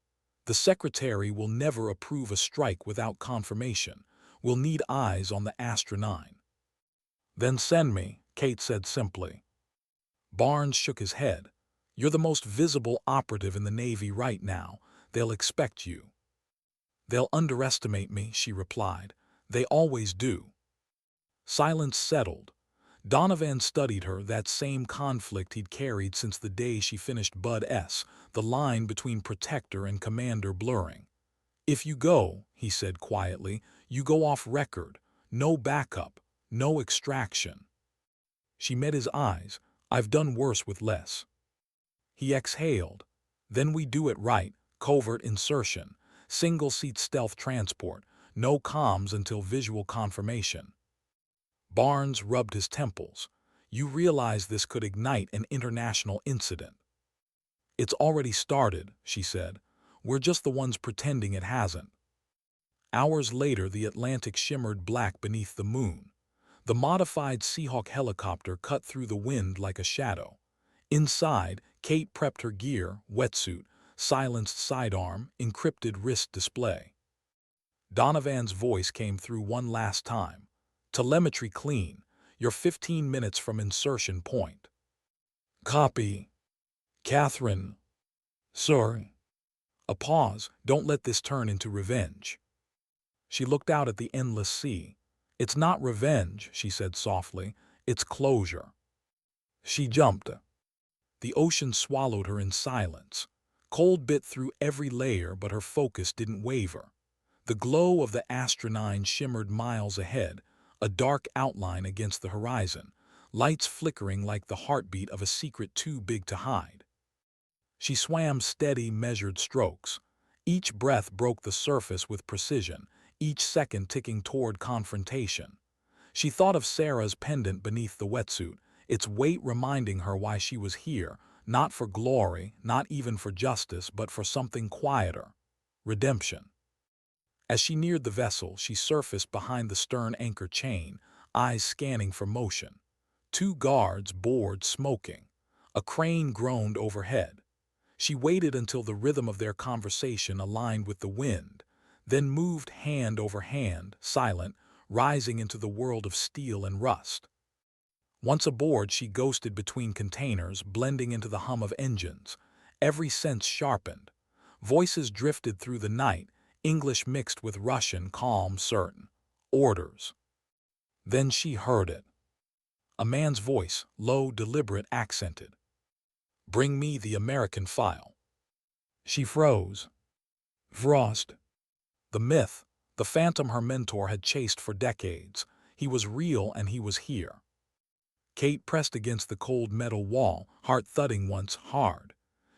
"The Secretary will never approve a strike without confirmation. We'll need eyes on the Astra 9. "Then send me," Kate said simply. Barnes shook his head. "You're the most visible operative in the Navy right now. They'll expect you." "They'll underestimate me," she replied. "They always do." Silence settled. Donovan studied her, that same conflict he'd carried since the day she finished Bud S., the line between protector and commander blurring. "If you go," he said quietly, "you go off record. No backup, no extraction." She met his eyes. "I've done worse with less." He exhaled. "Then we do it right, covert insertion, single-seat stealth transport, no comms until visual confirmation." Barnes rubbed his temples. "You realize this could ignite an international incident." "It's already started," she said. "We're just the ones pretending it hasn't." Hours later, the Atlantic shimmered black beneath the moon. The modified Seahawk helicopter cut through the wind like a shadow. Inside, Kate prepped her gear, wetsuit, silenced sidearm, encrypted wrist display. Donovan's voice came through one last time. Telemetry clean. You're 15 minutes from insertion point. Copy. Catherine. Sir. A pause. Don't let this turn into revenge. She looked out at the endless sea. It's not revenge, she said softly. It's closure. She jumped. The ocean swallowed her in silence. Cold bit through every layer, but her focus didn't waver. The glow of the Astronine shimmered miles ahead, a dark outline against the horizon, lights flickering like the heartbeat of a secret too big to hide. She swam steady, measured strokes. Each breath broke the surface with precision, each second ticking toward confrontation. She thought of Sarah's pendant beneath the wetsuit, its weight reminding her why she was here, not for glory, not even for justice, but for something quieter: redemption. As she neared the vessel, she surfaced behind the stern anchor chain, eyes scanning for motion. Two guards bored, smoking. A crane groaned overhead. She waited until the rhythm of their conversation aligned with the wind, then moved hand over hand, silent, rising into the world of steel and rust. Once aboard, she ghosted between containers, blending into the hum of engines. Every sense sharpened. Voices drifted through the night, English mixed with Russian, calm, certain. Orders. Then she heard it. A man's voice, low, deliberate, accented. Bring me the American file. She froze. Frost. The myth, the phantom her mentor had chased for decades. He was real and he was here. Kate pressed against the cold metal wall, heart thudding once hard.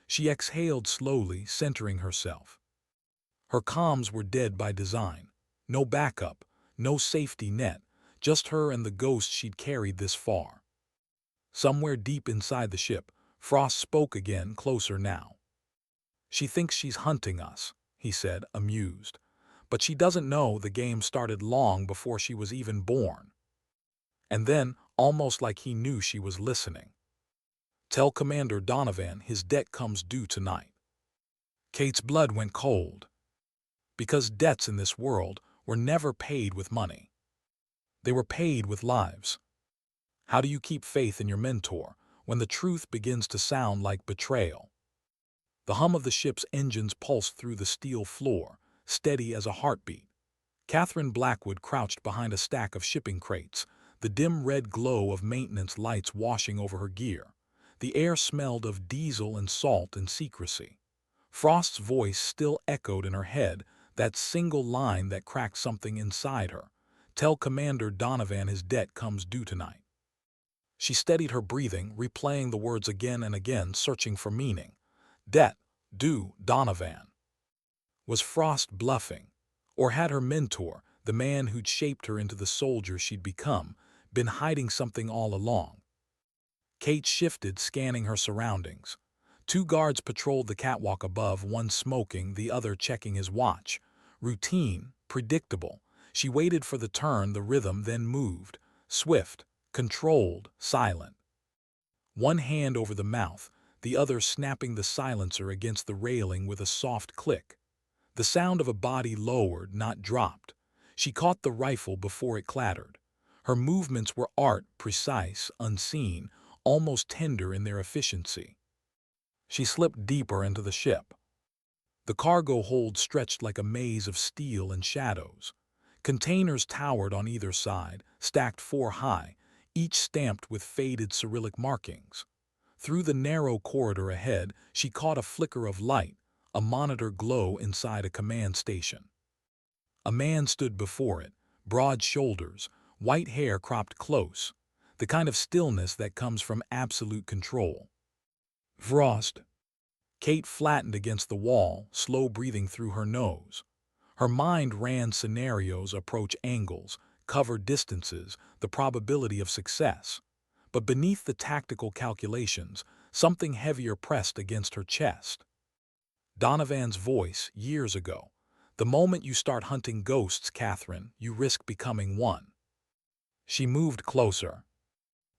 She exhaled slowly, centering herself. Her comms were dead by design. No backup, no safety net, just her and the ghost she'd carried this far. Somewhere deep inside the ship, Frost spoke again, closer now. She thinks she's hunting us, he said, amused. But she doesn't know the game started long before she was even born. And then, almost like he knew she was listening. Tell Commander Donovan his debt comes due tonight. Kate's blood went cold. Because debts in this world were never paid with money. They were paid with lives. How do you keep faith in your mentor when the truth begins to sound like betrayal? The hum of the ship's engines pulsed through the steel floor, steady as a heartbeat. Catherine Blackwood crouched behind a stack of shipping crates, the dim red glow of maintenance lights washing over her gear. The air smelled of diesel and salt and secrecy. Frost's voice still echoed in her head, that single line that cracked something inside her. Tell Commander Donovan his debt comes due tonight. She steadied her breathing, replaying the words again and again, searching for meaning. Debt, due, Donovan. Was Frost bluffing? Or had her mentor, the man who'd shaped her into the soldier she'd become, been hiding something all along? Kate shifted, scanning her surroundings. Two guards patrolled the catwalk above, one smoking, the other checking his watch. Routine, predictable. She waited for the turn, the rhythm, then moved. Swift, controlled, silent. One hand over the mouth, the other snapping the silencer against the railing with a soft click. The sound of a body lowered, not dropped. She caught the rifle before it clattered. Her movements were art, precise, unseen, almost tender in their efficiency. She slipped deeper into the ship. The cargo hold stretched like a maze of steel and shadows. Containers towered on either side, stacked 4 high, each stamped with faded Cyrillic markings. Through the narrow corridor ahead, she caught a flicker of light, a monitor glow inside a command station. A man stood before it, broad shoulders, white hair cropped close, the kind of stillness that comes from absolute control. Frost. Kate flattened against the wall, slow breathing through her nose. Her mind ran scenarios, approach angles, cover distances, the probability of success. But beneath the tactical calculations, something heavier pressed against her chest. Donovan's voice, years ago. The moment you start hunting ghosts, Catherine, you risk becoming one. She moved closer.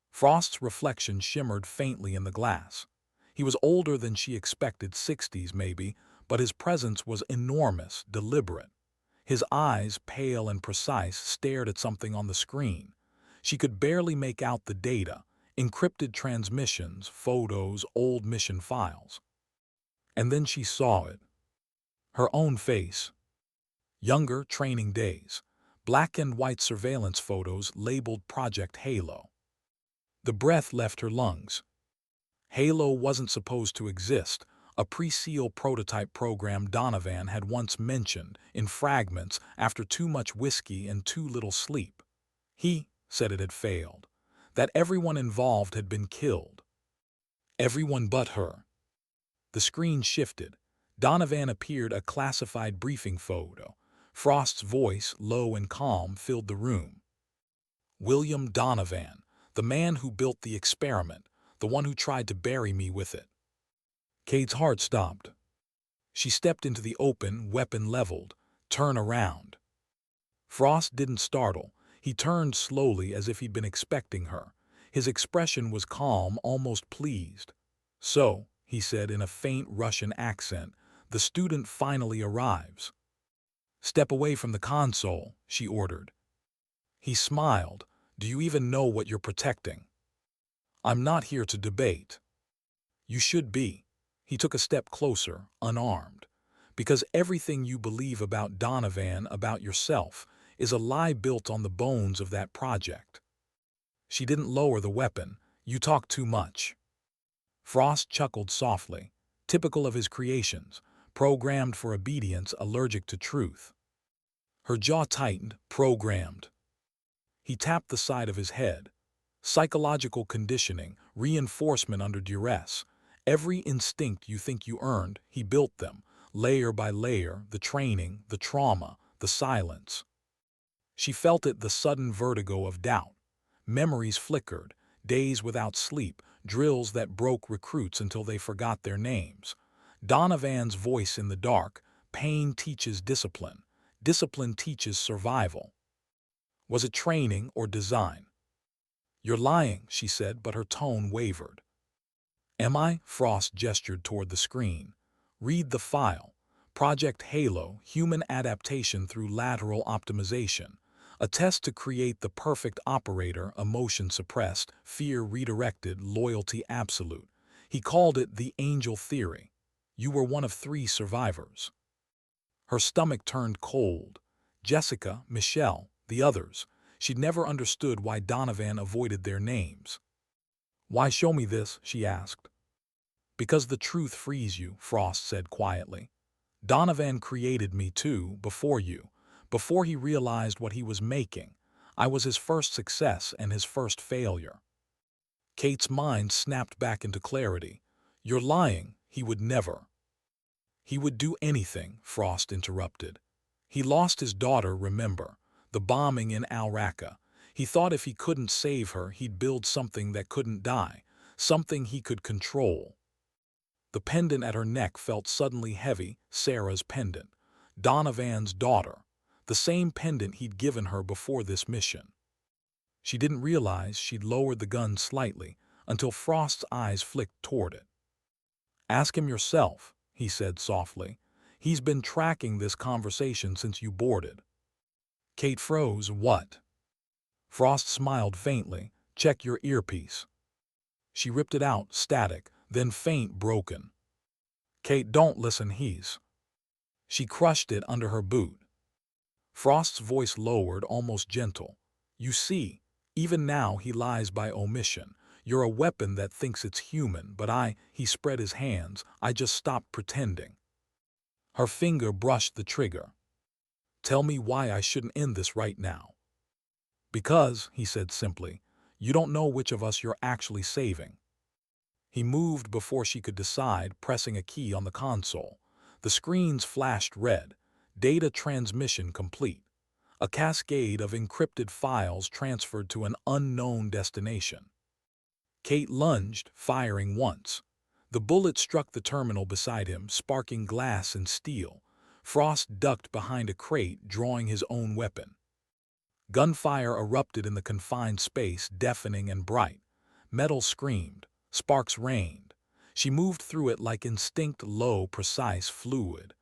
Frost's reflection shimmered faintly in the glass. He was older than she expected, 60s maybe, but his presence was enormous, deliberate. His eyes, pale and precise, stared at something on the screen. She could barely make out the data, encrypted transmissions, photos, old mission files. And then she saw it. Her own face. Younger, training days. Black and white surveillance photos labeled Project Halo. The breath left her lungs. Halo wasn't supposed to exist, a pre-SEAL prototype program Donovan had once mentioned in fragments after too much whiskey and too little sleep. He said it had failed, that everyone involved had been killed. Everyone but her. The screen shifted. Donovan appeared a classified briefing photo. Frost's voice, low and calm, filled the room. William Donovan, the man who built the experiment, the one who tried to bury me with it. Kate's heart stopped. She stepped into the open, weapon leveled. Turn around. Frost didn't startle. He turned slowly as if he'd been expecting her. His expression was calm, almost pleased. So, he said in a faint Russian accent, the student finally arrives. Step away from the console, she ordered. He smiled. Do you even know what you're protecting? I'm not here to debate. You should be. He took a step closer, unarmed. Because everything you believe about Donovan, about yourself, is a lie built on the bones of that project. She didn't lower the weapon. You talk too much. Frost chuckled softly, typical of his creations, programmed for obedience, allergic to truth. Her jaw tightened, programmed. He tapped the side of his head. Psychological conditioning, reinforcement under duress. Every instinct you think you earned, he built them, layer by layer, the training, the trauma, the silence. She felt it, the sudden vertigo of doubt. Memories flickered, days without sleep, drills that broke recruits until they forgot their names. Donovan's voice in the dark, pain teaches discipline. Discipline teaches survival. Was it training or design? You're lying, she said, but her tone wavered. Am I? Frost gestured toward the screen. Read the file. Project Halo, human adaptation through lateral optimization. A test to create the perfect operator, emotion suppressed, fear redirected, loyalty absolute. He called it the Angel Theory. You were one of 3 survivors. Her stomach turned cold. Jessica, Michelle, the others. She'd never understood why Donovan avoided their names. Why show me this? She asked. Because the truth frees you, Frost said quietly. Donovan created me too, before you. Before he realized what he was making. I was his first success and his first failure. Kate's mind snapped back into clarity. You're lying. He would never. He would do anything, Frost interrupted. He lost his daughter, remember, the bombing in Al Raqqa. He thought if he couldn't save her, he'd build something that couldn't die, something he could control. The pendant at her neck felt suddenly heavy, Sarah's pendant. Donovan's daughter. The same pendant he'd given her before this mission. She didn't realize she'd lowered the gun slightly until Frost's eyes flicked toward it. Ask him yourself, he said softly. He's been tracking this conversation since you boarded. Kate froze. What? Frost smiled faintly. Check your earpiece. She ripped it out, static, then faint, broken. Kate, don't listen, he's. She crushed it under her boot. Frost's voice lowered, almost gentle. You see, even now he lies by omission. You're a weapon that thinks it's human, but he spread his hands, I just stopped pretending. Her finger brushed the trigger. Tell me why I shouldn't end this right now. Because, he said simply, you don't know which of us you're actually saving. He moved before she could decide, pressing a key on the console. The screens flashed red. Data transmission complete. A cascade of encrypted files transferred to an unknown destination. Kate lunged, firing once. The bullet struck the terminal beside him, sparking glass and steel. Frost ducked behind a crate, drawing his own weapon. Gunfire erupted in the confined space, deafening and bright. Metal screamed. Sparks rained. She moved through it like instinct, low, precise, fluid.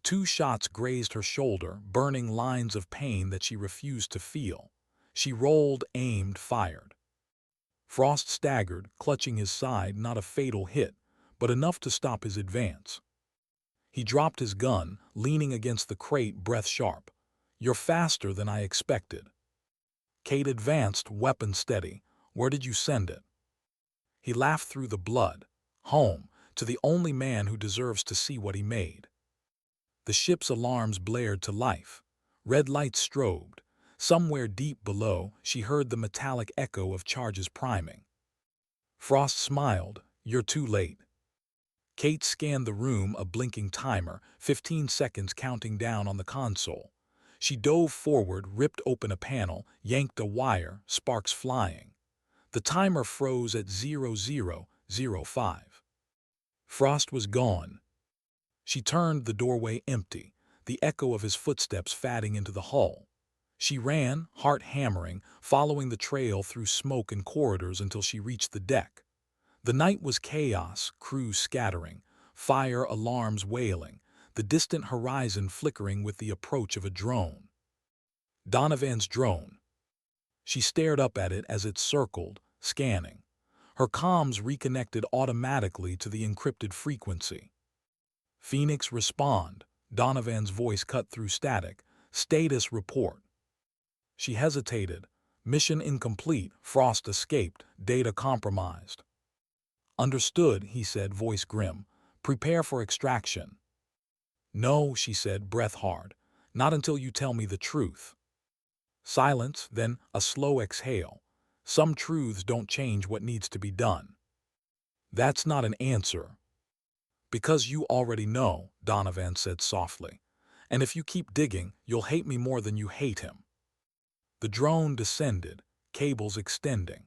2 shots grazed her shoulder, burning lines of pain that she refused to feel. She rolled, aimed, fired. Frost staggered, clutching his side, not a fatal hit, but enough to stop his advance. He dropped his gun, leaning against the crate, breath sharp. "You're faster than I expected." Kate advanced, weapon steady. "Where did you send it?" He laughed through the blood. "Home, to the only man who deserves to see what he made." The ship's alarms blared to life. Red lights strobed. Somewhere deep below, she heard the metallic echo of charges priming. Frost smiled. "You're too late." Kate scanned the room, a blinking timer, 15 seconds counting down on the console. She dove forward, ripped open a panel, yanked a wire, sparks flying. The timer froze at 00:05. Frost was gone. She turned, the doorway empty, the echo of his footsteps fading into the hull. She ran, heart hammering, following the trail through smoke and corridors until she reached the deck. The night was chaos, crews scattering, fire alarms wailing, the distant horizon flickering with the approach of a drone. Donovan's drone. She stared up at it as it circled, scanning. Her comms reconnected automatically to the encrypted frequency. "Phoenix, respond." Donovan's voice cut through static. "Status report." She hesitated. "Mission incomplete. Frost escaped. Data compromised." "Understood," he said, voice grim. "Prepare for extraction." "No," she said, breath hard. "Not until you tell me the truth." Silence, then a slow exhale. "Some truths don't change what needs to be done." "That's not an answer." "Because you already know," Donovan said softly. "And if you keep digging, you'll hate me more than you hate him." The drone descended, cables extending.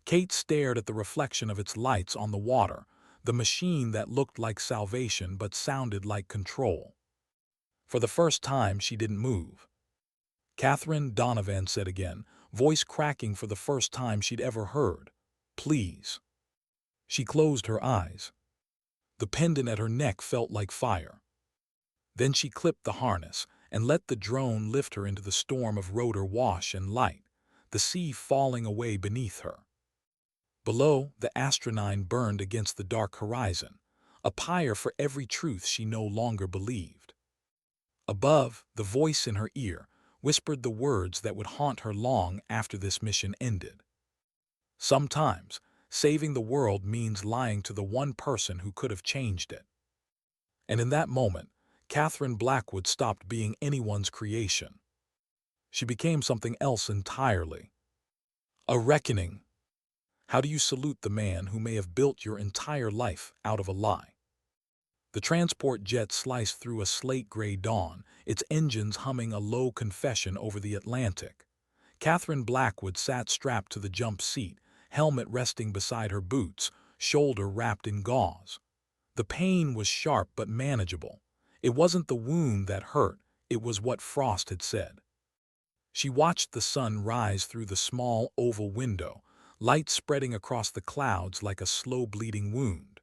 Kate stared at the reflection of its lights on the water, the machine that looked like salvation but sounded like control. For the first time, she didn't move. "Catherine," Donovan said again, voice cracking for the first time she'd ever heard. "Please." She closed her eyes. The pendant at her neck felt like fire. Then she clipped the harness and let the drone lift her into the storm of rotor wash and light, the sea falling away beneath her. Below, the Astronine burned against the dark horizon, a pyre for every truth she no longer believed. Above, the voice in her ear whispered the words that would haunt her long after this mission ended. "Sometimes, saving the world means lying to the one person who could have changed it." And in that moment, Catherine Blackwood stopped being anyone's creation. She became something else entirely. A reckoning. How do you salute the man who may have built your entire life out of a lie? The transport jet sliced through a slate-gray dawn, its engines humming a low confession over the Atlantic. Catherine Blackwood sat strapped to the jump seat, helmet resting beside her boots, shoulder wrapped in gauze. The pain was sharp but manageable. It wasn't the wound that hurt, it was what Frost had said. She watched the sun rise through the small oval window, light spreading across the clouds like a slow bleeding wound.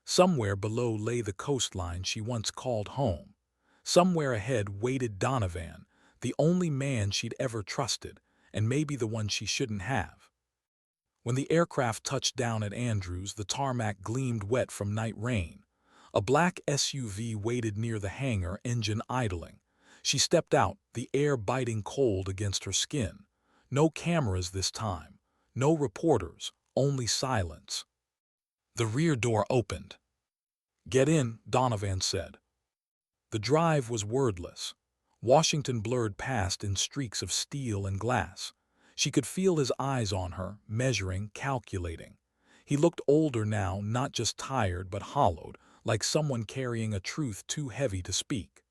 Somewhere below lay the coastline she once called home. Somewhere ahead waited Donovan, the only man she'd ever trusted, and maybe the one she shouldn't have. When the aircraft touched down at Andrews, the tarmac gleamed wet from night rain. A black SUV waited near the hangar, engine idling. She stepped out, the air biting cold against her skin. No cameras this time. No reporters, only silence. The rear door opened. "Get in," Donovan said. The drive was wordless. Washington blurred past in streaks of steel and glass. She could feel his eyes on her, measuring, calculating. He looked older now, not just tired but hollowed, like someone carrying a truth too heavy to speak.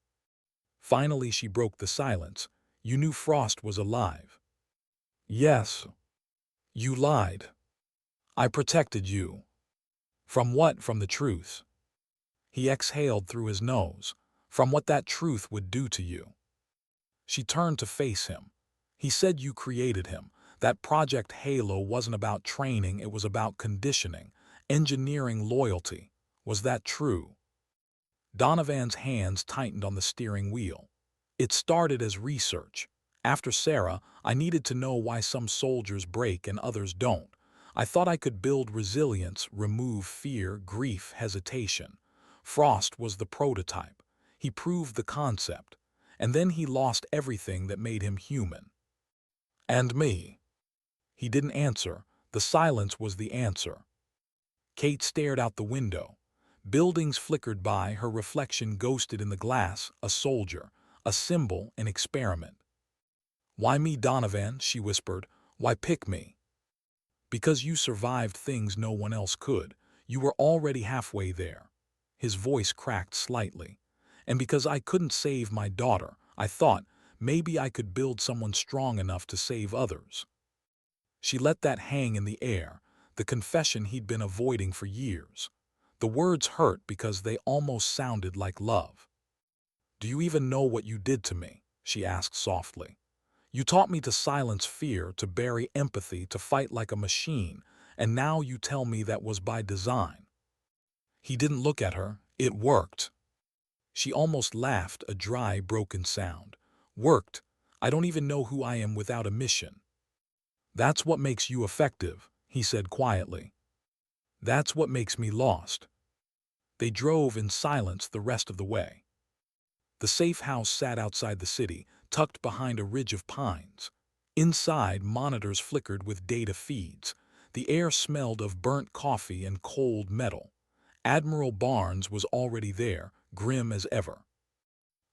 Finally she broke the silence. "You knew Frost was alive." "Yes." "You lied." "I protected you." "From what?" "From the truth." He exhaled through his nose. "From what that truth would do to you." She turned to face him. "He said you created him. That Project Halo wasn't about training, it was about conditioning, engineering loyalty. Was that true?" Donovan's hands tightened on the steering wheel. It started as research. After Sarah, I needed to know why some soldiers break and others don't. I thought I could build resilience, remove fear, grief, hesitation. Frost was the prototype. He proved the concept. And then he lost everything that made him human. And me. He didn't answer. The silence was the answer. Kate stared out the window. Buildings flickered by, her reflection ghosted in the glass, a soldier, a symbol, an experiment. "Why me, Donovan?" she whispered. "Why pick me?" "Because you survived things no one else could. You were already halfway there." His voice cracked slightly. "And because I couldn't save my daughter, I thought maybe I could build someone strong enough to save others." She let that hang in the air, the confession he'd been avoiding for years. The words hurt because they almost sounded like love. "Do you even know what you did to me?" she asked softly. "You taught me to silence fear, to bury empathy, to fight like a machine, and now you tell me that was by design." He didn't look at her. "It worked." She almost laughed, a dry, broken sound. "Worked? I don't even know who I am without a mission." "That's what makes you effective," he said quietly. "That's what makes me lost." They drove in silence the rest of the way. The safe house sat outside the city, tucked behind a ridge of pines. Inside, monitors flickered with data feeds. The air smelled of burnt coffee and cold metal. Admiral Barnes was already there, grim as ever.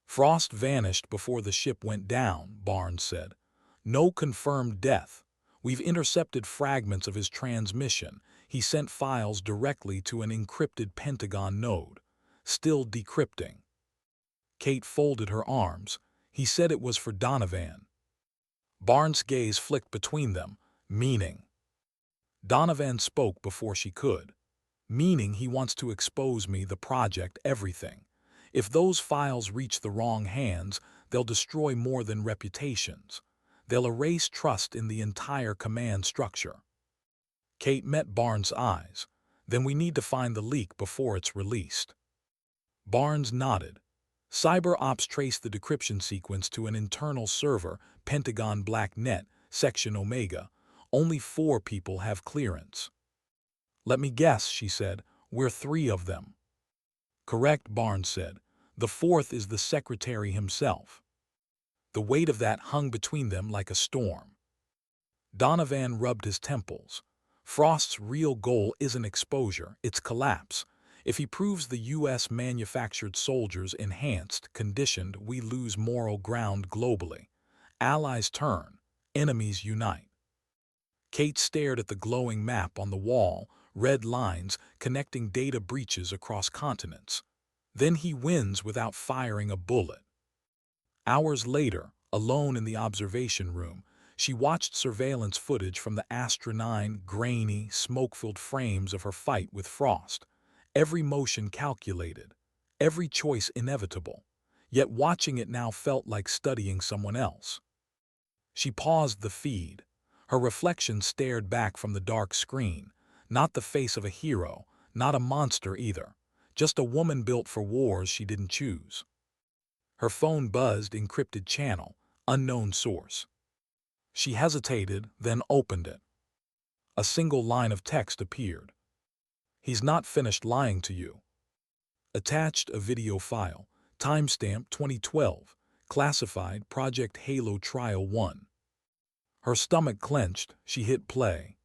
"Frost vanished before the ship went down," Barnes said. "No confirmed death. We've intercepted fragments of his transmission. He sent files directly to an encrypted Pentagon node. Still decrypting." Kate folded her arms. "He said it was for Donovan." Barnes' gaze flicked between them. "Meaning?" Donovan spoke before she could. "Meaning he wants to expose me, the project, everything. If those files reach the wrong hands, they'll destroy more than reputations. They'll erase trust in the entire command structure." Kate met Barnes' eyes. "Then we need to find the leak before it's released." Barnes nodded. "Cyber Ops traced the decryption sequence to an internal server, Pentagon Black Net, Section Omega. Only 4 people have clearance." "Let me guess," she said. "We're 3 of them." "Correct," Barnes said. "The 4th is the secretary himself." The weight of that hung between them like a storm. Donovan rubbed his temples. "Frost's real goal isn't exposure, it's collapse. If he proves the U.S. manufactured soldiers enhanced, conditioned, we lose moral ground globally. Allies turn, enemies unite." Kate stared at the glowing map on the wall, red lines connecting data breaches across continents. "Then he wins without firing a bullet." Hours later, alone in the observation room, she watched surveillance footage from the Astra 9 grainy, smoke-filled frames of her fight with Frost. Every motion calculated, every choice inevitable. Yet watching it now felt like studying someone else. She paused the feed. Her reflection stared back from the dark screen. Not the face of a hero, not a monster either. Just a woman built for wars she didn't choose. Her phone buzzed, encrypted channel, unknown source. She hesitated, then opened it. A single line of text appeared. "He's not finished lying to you." Attached a video file, timestamp 2012, classified Project Halo Trial 1. Her stomach clenched, she hit play.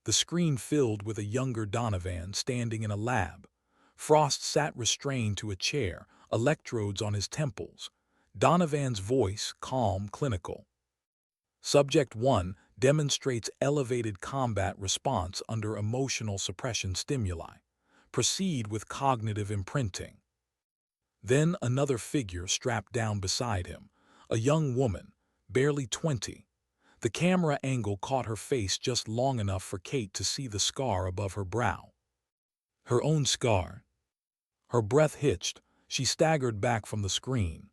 The screen filled with a younger Donovan standing in a lab. Frost sat restrained to a chair, electrodes on his temples. Donovan's voice, calm, clinical. "Subject 1 demonstrates elevated combat response under emotional suppression stimuli. Proceed with cognitive imprinting." Then another figure strapped down beside him, a young woman, barely 20. The camera angle caught her face just long enough for Kate to see the scar above her brow. Her own scar. Her breath hitched. She staggered back from the screen.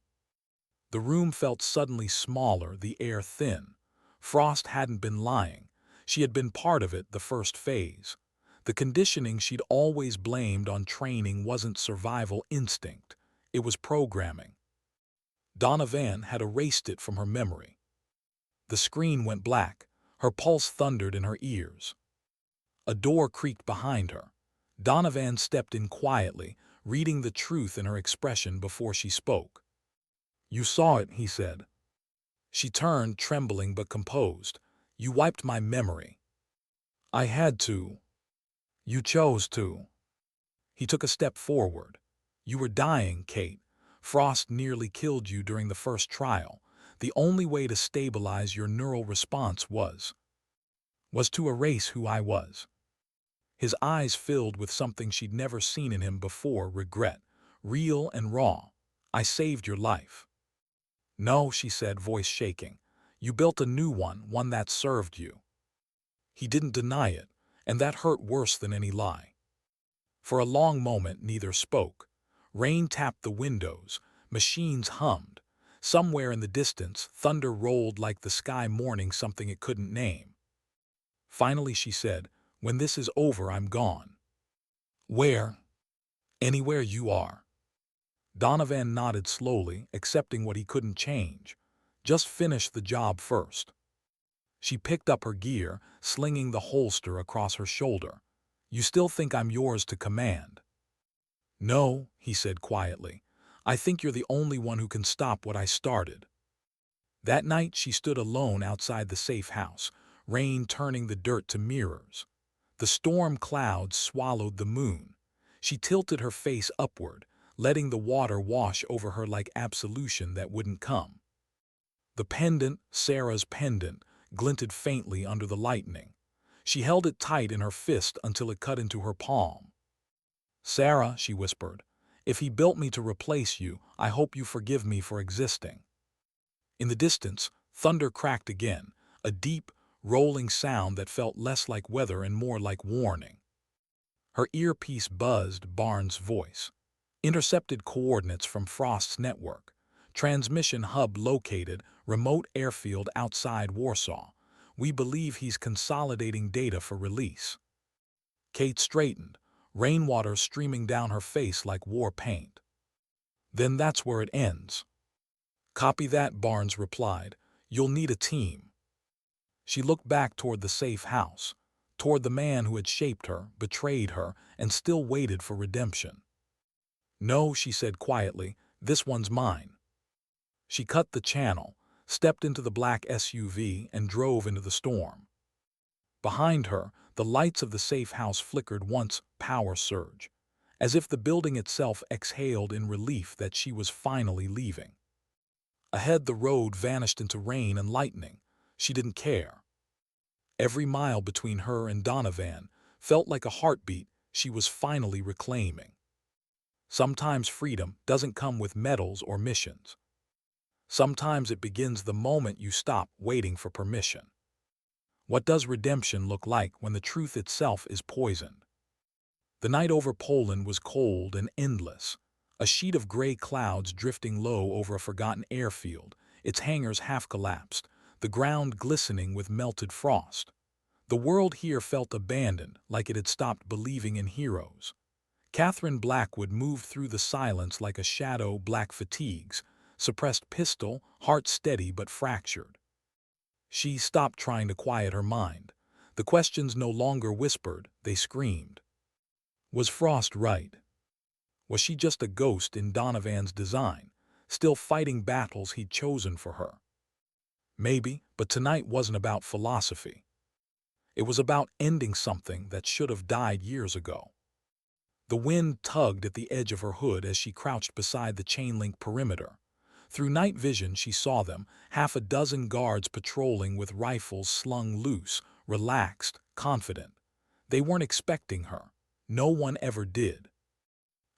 The room felt suddenly smaller, the air thin. Frost hadn't been lying. She had been part of it, the first phase. The conditioning she'd always blamed on training wasn't survival instinct, it was programming. Donovan had erased it from her memory. The screen went black, her pulse thundered in her ears. A door creaked behind her. Donovan stepped in quietly, reading the truth in her expression before she spoke. "You saw it," he said. She turned, trembling but composed. "You wiped my memory." "I had to." "You chose to." He took a step forward. "You were dying, Kate. Frost nearly killed you during the first trial. The only way to stabilize your neural response was to erase who I was." His eyes filled with something she'd never seen in him before, regret, real and raw. "I saved your life." "No," she said, voice shaking. "You built a new one that served you." He didn't deny it, and that hurt worse than any lie. For a long moment neither spoke. Rain tapped the windows, machines hummed. Somewhere in the distance, thunder rolled like the sky mourning something it couldn't name. Finally she said, "When this is over, I'm gone." "Where?" "Anywhere you are." Donovan nodded slowly, accepting what he couldn't change. "Just finish the job first." She picked up her gear, slinging the holster across her shoulder. "You still think I'm yours to command?" "No," he said quietly. "I think you're the only one who can stop what I started." That night she stood alone outside the safe house, rain turning the dirt to mirrors. The storm clouds swallowed the moon. She tilted her face upward, letting the water wash over her like absolution that wouldn't come. The pendant, Sarah's pendant, glinted faintly under the lightning. She held it tight in her fist until it cut into her palm. "Sarah," she whispered, "if he built me to replace you, I hope you forgive me for existing." In the distance, thunder cracked again, a deep, rolling sound that felt less like weather and more like warning. Her earpiece buzzed, Barnes' voice. "Intercepted coordinates from Frost's network. Transmission hub located, remote airfield outside Warsaw. We believe he's consolidating data for release." Kate straightened, rainwater streaming down her face like war paint. "Then that's where it ends." "Copy that," Barnes replied. "You'll need a team." She looked back toward the safe house, toward the man who had shaped her, betrayed her, and still waited for redemption. "No," she said quietly, "this one's mine." She cut the channel, stepped into the black SUV, and drove into the storm. Behind her, the lights of the safe house flickered once, power surge, as if the building itself exhaled in relief that she was finally leaving. Ahead the road vanished into rain and lightning. She didn't care. Every mile between her and Donovan felt like a heartbeat she was finally reclaiming. Sometimes freedom doesn't come with medals or missions. Sometimes it begins the moment you stop waiting for permission. What does redemption look like when the truth itself is poisoned? The night over Poland was cold and endless, a sheet of gray clouds drifting low over a forgotten airfield, its hangars half collapsed, the ground glistening with melted frost. The world here felt abandoned, like it had stopped believing in heroes. Catherine Blackwood moved through the silence like a shadow, black fatigues, suppressed pistol, heart steady but fractured. She stopped trying to quiet her mind. The questions no longer whispered, they screamed. Was Frost right? Was she just a ghost in Donovan's design, still fighting battles he'd chosen for her? Maybe, but tonight wasn't about philosophy. It was about ending something that should have died years ago. The wind tugged at the edge of her hood as she crouched beside the chain-link perimeter. Through night vision she saw them, half a dozen guards patrolling with rifles slung loose, relaxed, confident. They weren't expecting her. No one ever did.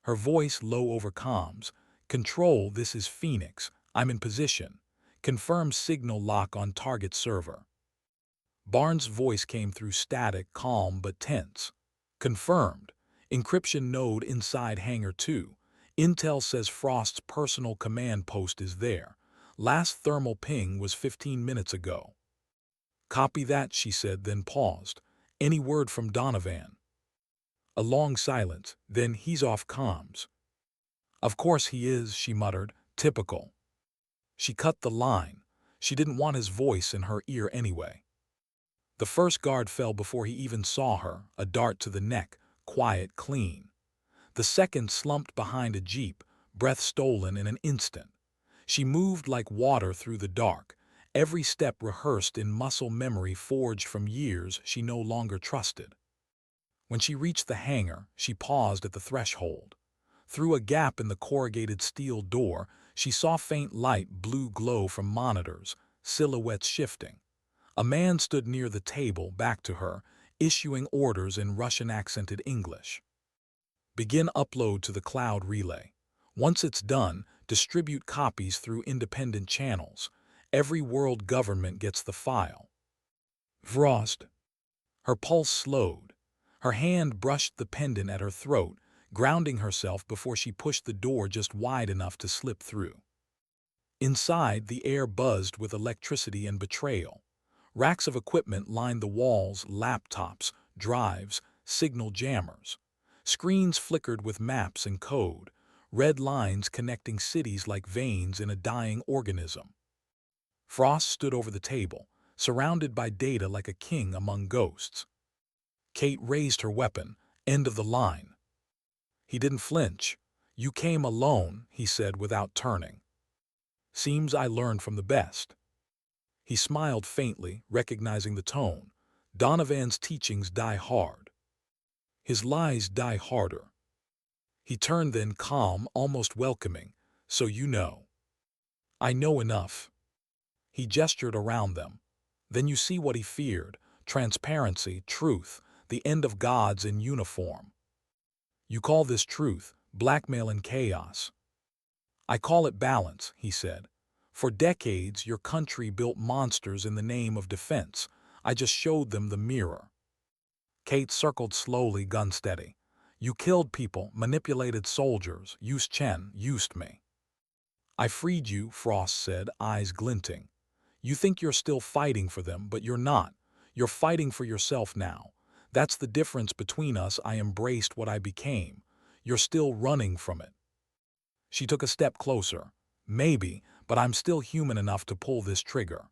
Her voice low over comms. "Control, this is Phoenix. I'm in position. Confirm signal lock on target server." Barnes' voice came through static, calm but tense. "Confirmed. Encryption node inside Hangar 2. Intel says Frost's personal command post is there. Last thermal ping was 15 minutes ago." "Copy that," she said, then paused. "Any word from Donovan?" A long silence, then he's off comms. Of course he is, she muttered. Typical. She cut the line. She didn't want his voice in her ear anyway. The first guard fell before he even saw her, a dart to the neck, quiet, clean. The second slumped behind a jeep, breath stolen in an instant. She moved like water through the dark, every step rehearsed in muscle memory forged from years she no longer trusted. When she reached the hangar, she paused at the threshold. Through a gap in the corrugated steel door, she saw faint light blue glow from monitors, silhouettes shifting. A man stood near the table, back to her, issuing orders in Russian-accented English. Begin upload to the cloud relay. Once it's done, distribute copies through independent channels. Every world government gets the file. Frost. Her pulse slowed. Her hand brushed the pendant at her throat, grounding herself before she pushed the door just wide enough to slip through. Inside, the air buzzed with electricity and betrayal. Racks of equipment lined the walls, laptops, drives, signal jammers. Screens flickered with maps and code, red lines connecting cities like veins in a dying organism. Frost stood over the table, surrounded by data like a king among ghosts. Kate raised her weapon, end of the line. He didn't flinch. You came alone, he said without turning. Seems I learned from the best. He smiled faintly, recognizing the tone. Donovan's teachings die hard. His lies die harder. He turned then, calm, almost welcoming. So you know. I know enough. He gestured around them. Then you see what he feared. Transparency, truth, the end of gods in uniform. You call this truth, blackmail and chaos. I call it balance, he said. For decades, your country built monsters in the name of defense. I just showed them the mirror. Kate circled slowly, gun steady. You killed people, manipulated soldiers, used Chen, used me. I freed you, Frost said, eyes glinting. You think you're still fighting for them, but you're not. You're fighting for yourself now. That's the difference between us. I embraced what I became. You're still running from it. She took a step closer. Maybe, but I'm still human enough to pull this trigger.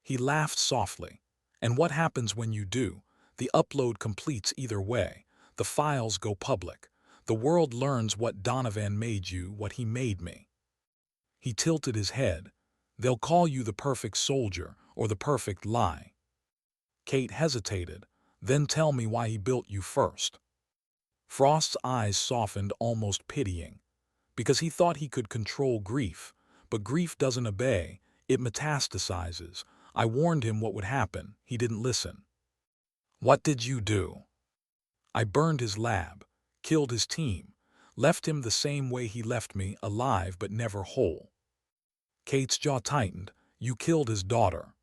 He laughed softly. And what happens when you do? The upload completes either way. The files go public. The world learns what Donovan made you, what he made me. He tilted his head. They'll call you the perfect soldier or the perfect lie. Kate hesitated. Then tell me why he built you first. Frost's eyes softened, almost pitying. Because he thought he could control grief. But grief doesn't obey. It metastasizes. I warned him what would happen. He didn't listen. What did you do? I burned his lab, killed his team, left him the same way he left me, alive but never whole. Kate's jaw tightened. You killed his daughter.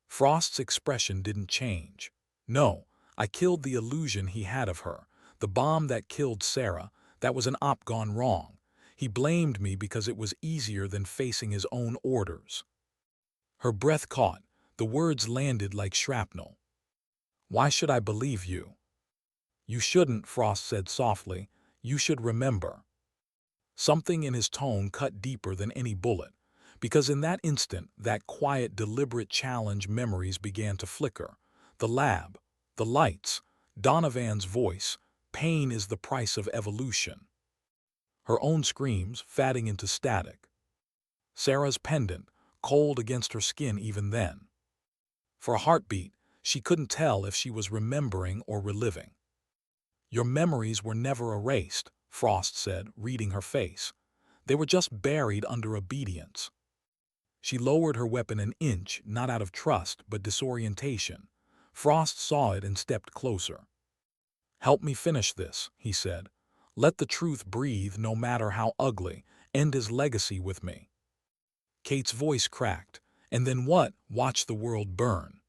Frost's expression didn't change. No, I killed the illusion he had of her. The bomb that killed Sarah, that was an op gone wrong. He blamed me because it was easier than facing his own orders. Her breath caught. The words landed like shrapnel. Why should I believe you? You shouldn't, Frost said softly. You should remember. Something in his tone cut deeper than any bullet, because in that instant, that quiet, deliberate challenge, memories began to flicker. The lab, the lights, Donovan's voice, pain is the price of evolution. Her own screams, fatting into static. Sarah's pendant, cold against her skin even then. For a heartbeat, she couldn't tell if she was remembering or reliving. Your memories were never erased, Frost said, reading her face. They were just buried under obedience. She lowered her weapon an inch, not out of trust, but disorientation. Frost saw it and stepped closer. Help me finish this, he said. Let the truth breathe, no matter how ugly. End his legacy with me. Kate's voice cracked. And then what? Watch the world burn.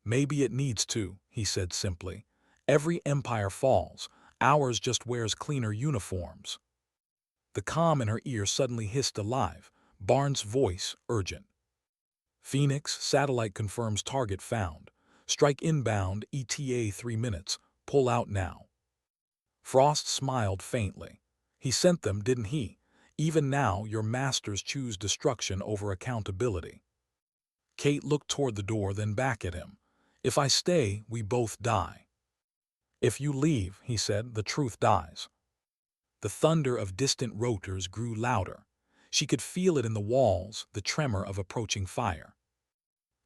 Maybe it needs to, he said simply. Every empire falls. Ours just wears cleaner uniforms. The calm in her ear suddenly hissed alive. Barnes' voice, urgent. Phoenix, satellite confirms target found. Strike inbound, ETA 3 minutes. Pull out now. Frost smiled faintly. He sent them, didn't he? Even now, your masters choose destruction over accountability. Kate looked toward the door, then back at him. If I stay, we both die. If you leave, he said, the truth dies. The thunder of distant rotors grew louder. She could feel it in the walls, the tremor of approaching fire.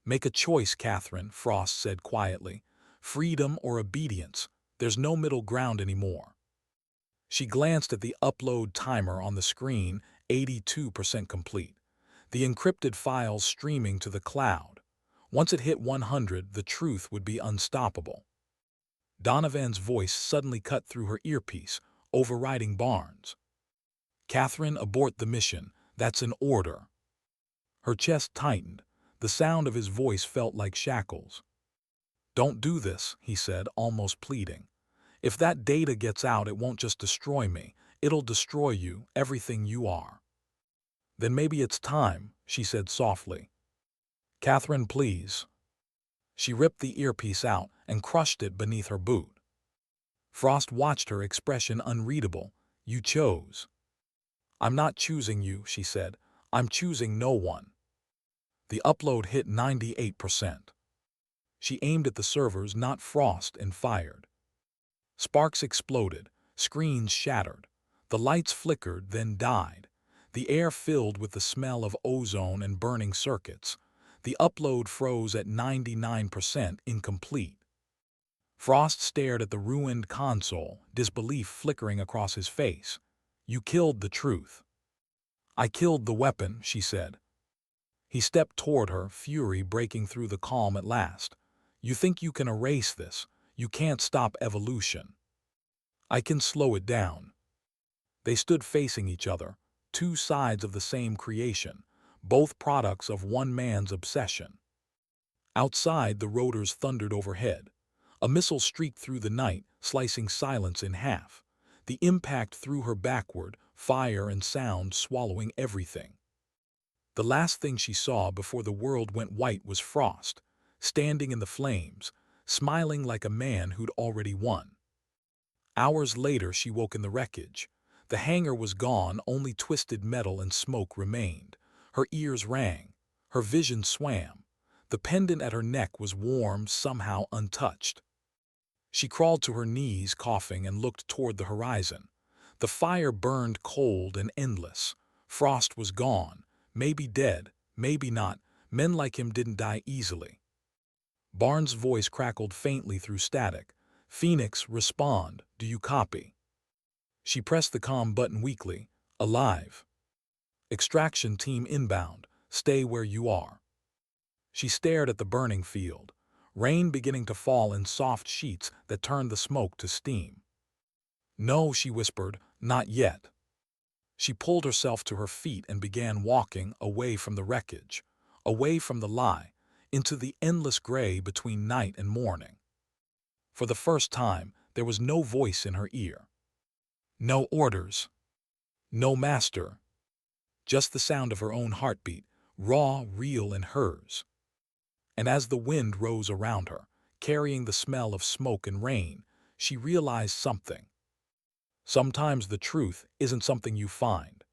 Make a choice, Catherine, Frost said quietly. Freedom or obedience. There's no middle ground anymore. She glanced at the upload timer on the screen, 82% complete. The encrypted files streaming to the cloud. Once it hit 100, the truth would be unstoppable. Donovan's voice suddenly cut through her earpiece, overriding Barnes. Catherine, abort the mission. That's an order. Her chest tightened. The sound of his voice felt like shackles. Don't do this, he said, almost pleading. If that data gets out, it won't just destroy me. It'll destroy you, everything you are. Then maybe it's time, she said softly. Catherine, please. She ripped the earpiece out and crushed it beneath her boot. Frost watched her expression unreadable. You chose. I'm not choosing you, she said. I'm choosing no one. The upload hit 98%. She aimed at the servers, not Frost, and fired. Sparks exploded. Screens shattered. The lights flickered, then died. The air filled with the smell of ozone and burning circuits. The upload froze at 99%, incomplete. Frost stared at the ruined console, disbelief flickering across his face. You killed the truth. I killed the weapon, she said. He stepped toward her, fury breaking through the calm at last. You think you can erase this. You can't stop evolution. I can slow it down. They stood facing each other, two sides of the same creation, both products of one man's obsession. Outside, the rotors thundered overhead. A missile streaked through the night, slicing silence in half. The impact threw her backward, fire and sound swallowing everything. The last thing she saw before the world went white was Frost, standing in the flames, smiling like a man who'd already won. Hours later, she woke in the wreckage. The hangar was gone, only twisted metal and smoke remained. Her ears rang. Her vision swam. The pendant at her neck was warm, somehow untouched. She crawled to her knees, coughing, and looked toward the horizon. The fire burned cold and endless. Frost was gone. Maybe dead, maybe not. Men like him didn't die easily. Barnes' voice crackled faintly through static. Phoenix, respond. Do you copy? She pressed the comm button weakly. Alive. Extraction team inbound. Stay where you are. She stared at the burning field. Rain beginning to fall in soft sheets that turned the smoke to steam. No, she whispered, not yet. She pulled herself to her feet and began walking away from the wreckage, away from the lie, into the endless gray between night and morning. For the first time, there was no voice in her ear. No orders. No master. Just the sound of her own heartbeat, raw, real, and hers. And as the wind rose around her, carrying the smell of smoke and rain, she realized something. Sometimes the truth isn't something you find.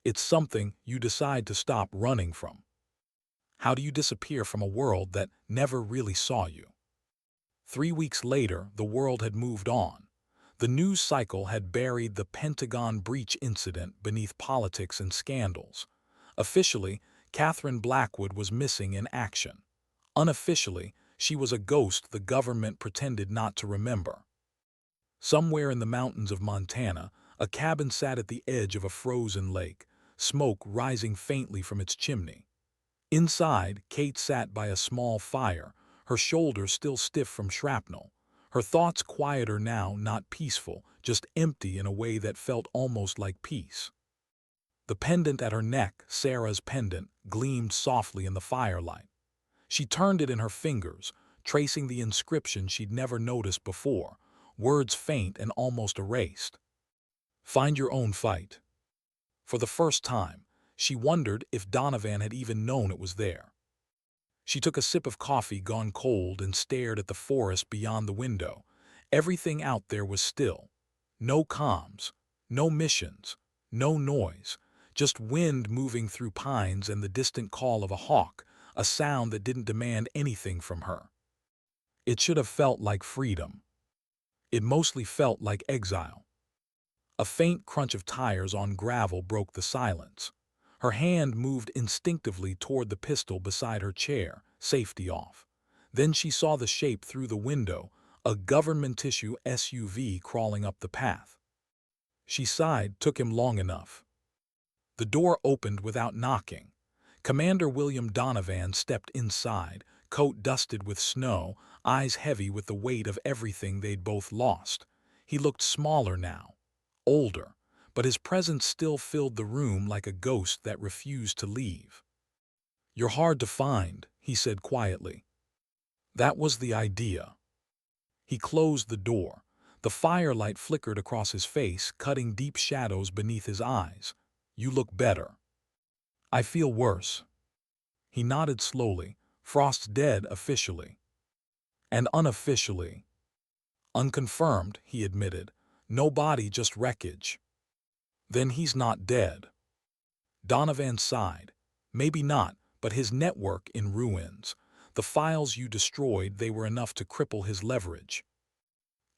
It's something you decide to stop running from. How do you disappear from a world that never really saw you? 3 weeks later, the world had moved on. The news cycle had buried the Pentagon breach incident beneath politics and scandals. Officially, Catherine Blackwood was missing in action. Unofficially, she was a ghost the government pretended not to remember. Somewhere in the mountains of Montana, a cabin sat at the edge of a frozen lake, smoke rising faintly from its chimney. Inside, Kate sat by a small fire, her shoulders still stiff from shrapnel. Her thoughts quieter now, not peaceful, just empty in a way that felt almost like peace. The pendant at her neck, Sarah's pendant, gleamed softly in the firelight. She turned it in her fingers, tracing the inscription she'd never noticed before, words faint and almost erased. Find your own fight. For the first time, she wondered if Donovan had even known it was there. She took a sip of coffee gone cold and stared at the forest beyond the window. Everything out there was still. No comms, no missions, no noise, just wind moving through pines and the distant call of a hawk, a sound that didn't demand anything from her. It should have felt like freedom. It mostly felt like exile. A faint crunch of tires on gravel broke the silence. Her hand moved instinctively toward the pistol beside her chair, safety off. Then she saw the shape through the window, a government-issue SUV crawling up the path. She sighed, took him long enough. The door opened without knocking. Commander William Donovan stepped inside, coat dusted with snow, eyes heavy with the weight of everything they'd both lost. He looked smaller now, older, but his presence still filled the room like a ghost that refused to leave. "You're hard to find," he said quietly. That was the idea. He closed the door. The firelight flickered across his face, cutting deep shadows beneath his eyes. "You look better." "I feel worse." He nodded slowly. "Frost's dead officially." "And unofficially." "Unconfirmed," he admitted. "No body, just wreckage." "Then he's not dead." Donovan sighed. "Maybe not, but his network in ruins. The files you destroyed, they were enough to cripple his leverage."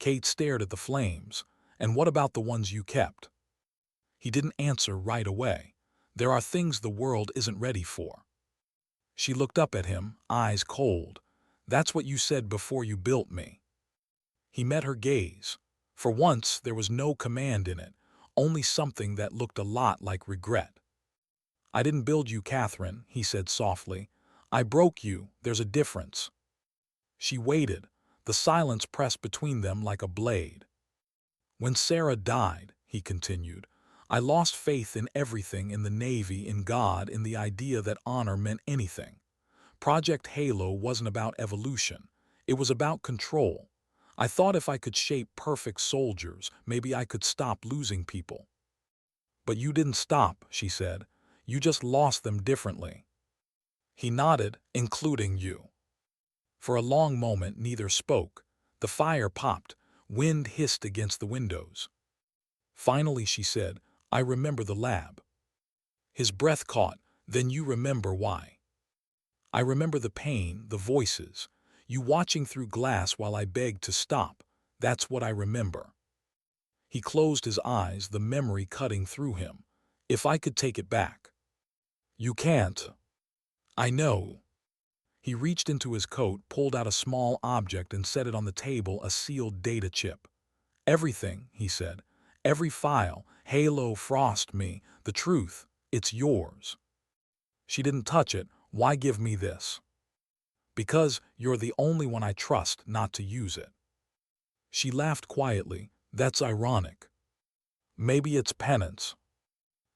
Kate stared at the flames. "And what about the ones you kept?" He didn't answer right away. "There are things the world isn't ready for." She looked up at him, eyes cold. "That's what you said before you built me." He met her gaze. For once, there was no command in it, only something that looked a lot like regret. "I didn't build you, Catherine," he said softly. "I broke you. There's a difference." She waited. The silence pressed between them like a blade. "When Sarah died," he continued, "I lost faith in everything, in the Navy, in God, in the idea that honor meant anything. Project Halo wasn't about evolution. It was about control. I thought if I could shape perfect soldiers, maybe I could stop losing people." "But you didn't stop," she said. "You just lost them differently." He nodded, "Including you." For a long moment neither spoke. The fire popped. Wind hissed against the windows. Finally she said, "I remember the lab." His breath caught. "Then you remember why." "I remember the pain, the voices. You watching through glass while I begged to stop. That's what I remember." He closed his eyes, the memory cutting through him. "If I could take it back." "You can't." "I know." He reached into his coat, pulled out a small object and set it on the table, a sealed data chip. "Everything," he said. "Every file, Halo, Frost, me, the truth, it's yours." She didn't touch it. "Why give me this?" "Because you're the only one I trust not to use it." She laughed quietly. "That's ironic." "Maybe it's penance."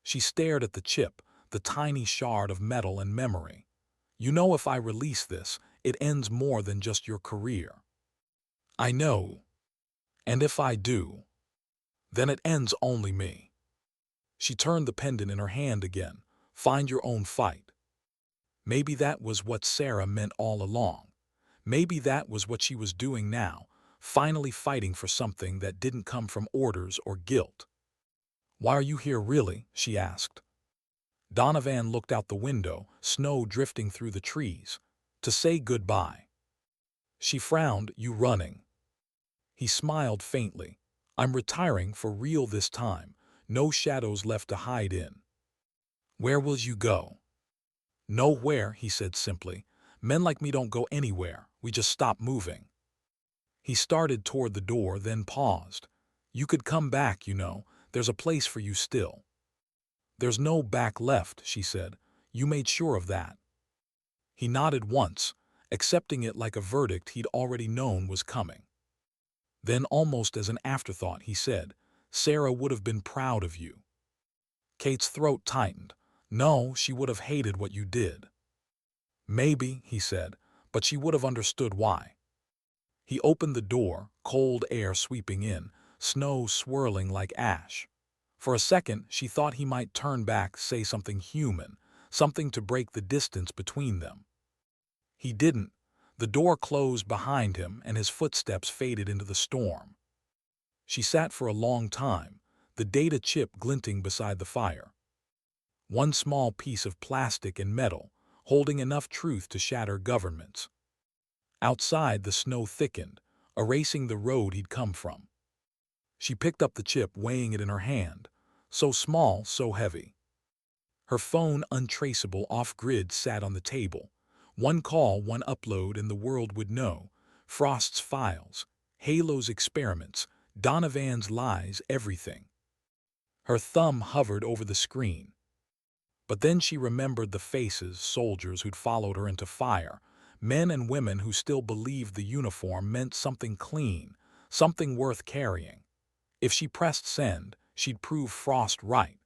She stared at the chip, the tiny shard of metal and memory. "You know, if I release this, it ends more than just your career." "I know. And if I do, then it ends only me." She turned the pendant in her hand again. "Find your own fight." Maybe that was what Sarah meant all along. Maybe that was what she was doing now, finally fighting for something that didn't come from orders or guilt. "Why are you here really?" she asked. Donovan looked out the window, snow drifting through the trees. "To say goodbye." She frowned. "You running?" He smiled faintly. "I'm retiring for real this time. No shadows left to hide in." "Where will you go?" "Nowhere," he said simply. "Men like me don't go anywhere. We just stop moving." He started toward the door, then paused. "You could come back, you know. There's a place for you still." "There's no back left," she said. "You made sure of that." He nodded once, accepting it like a verdict he'd already known was coming. Then, almost as an afterthought, he said, "Sarah would have been proud of you." Kate's throat tightened. "No, she would have hated what you did." "Maybe," he said, "but she would have understood why." He opened the door, cold air sweeping in, snow swirling like ash. For a second, she thought he might turn back, say something human, something to break the distance between them. He didn't. The door closed behind him and his footsteps faded into the storm. She sat for a long time, the data chip glinting beside the fire. One small piece of plastic and metal, holding enough truth to shatter governments. Outside, the snow thickened, erasing the road he'd come from. She picked up the chip, weighing it in her hand. So small, so heavy. Her phone, untraceable off-grid, sat on the table. One call, one upload, and the world would know. Frost's files, Halo's experiments, Donovan's lies, everything. Her thumb hovered over the screen. But then she remembered the faces, soldiers who'd followed her into fire, men and women who still believed the uniform meant something clean, something worth carrying. If she pressed send, she'd prove Frost right,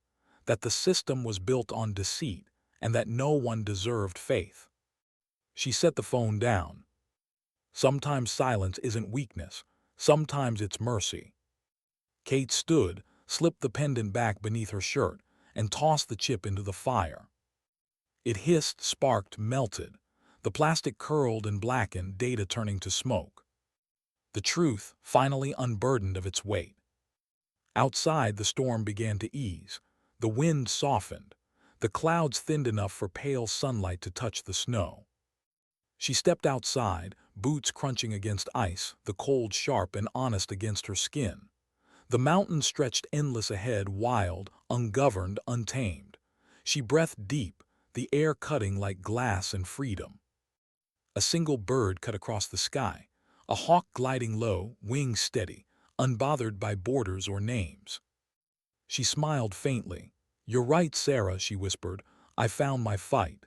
that the system was built on deceit and that no one deserved faith. She set the phone down. Sometimes silence isn't weakness, sometimes it's mercy. Kate stood, slipped the pendant back beneath her shirt, and tossed the chip into the fire. It hissed, sparked, melted. The plastic curled and blackened, data turning to smoke. The truth finally unburdened of its weight. Outside, the storm began to ease. The wind softened. The clouds thinned enough for pale sunlight to touch the snow. She stepped outside, boots crunching against ice, the cold sharp and honest against her skin. The mountains stretched endless ahead, wild, ungoverned, untamed. She breathed deep, the air cutting like glass and freedom. A single bird cut across the sky, a hawk gliding low, wings steady, unbothered by borders or names. She smiled faintly. "You're right, Sarah," she whispered. "I found my fight."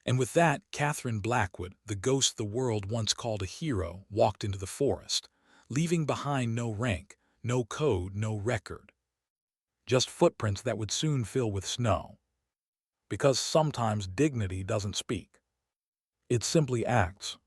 And with that, Catherine Blackwood, the ghost the world once called a hero, walked into the forest, leaving behind no rank, no code, no record. Just footprints that would soon fill with snow. Because sometimes dignity doesn't speak. It simply acts.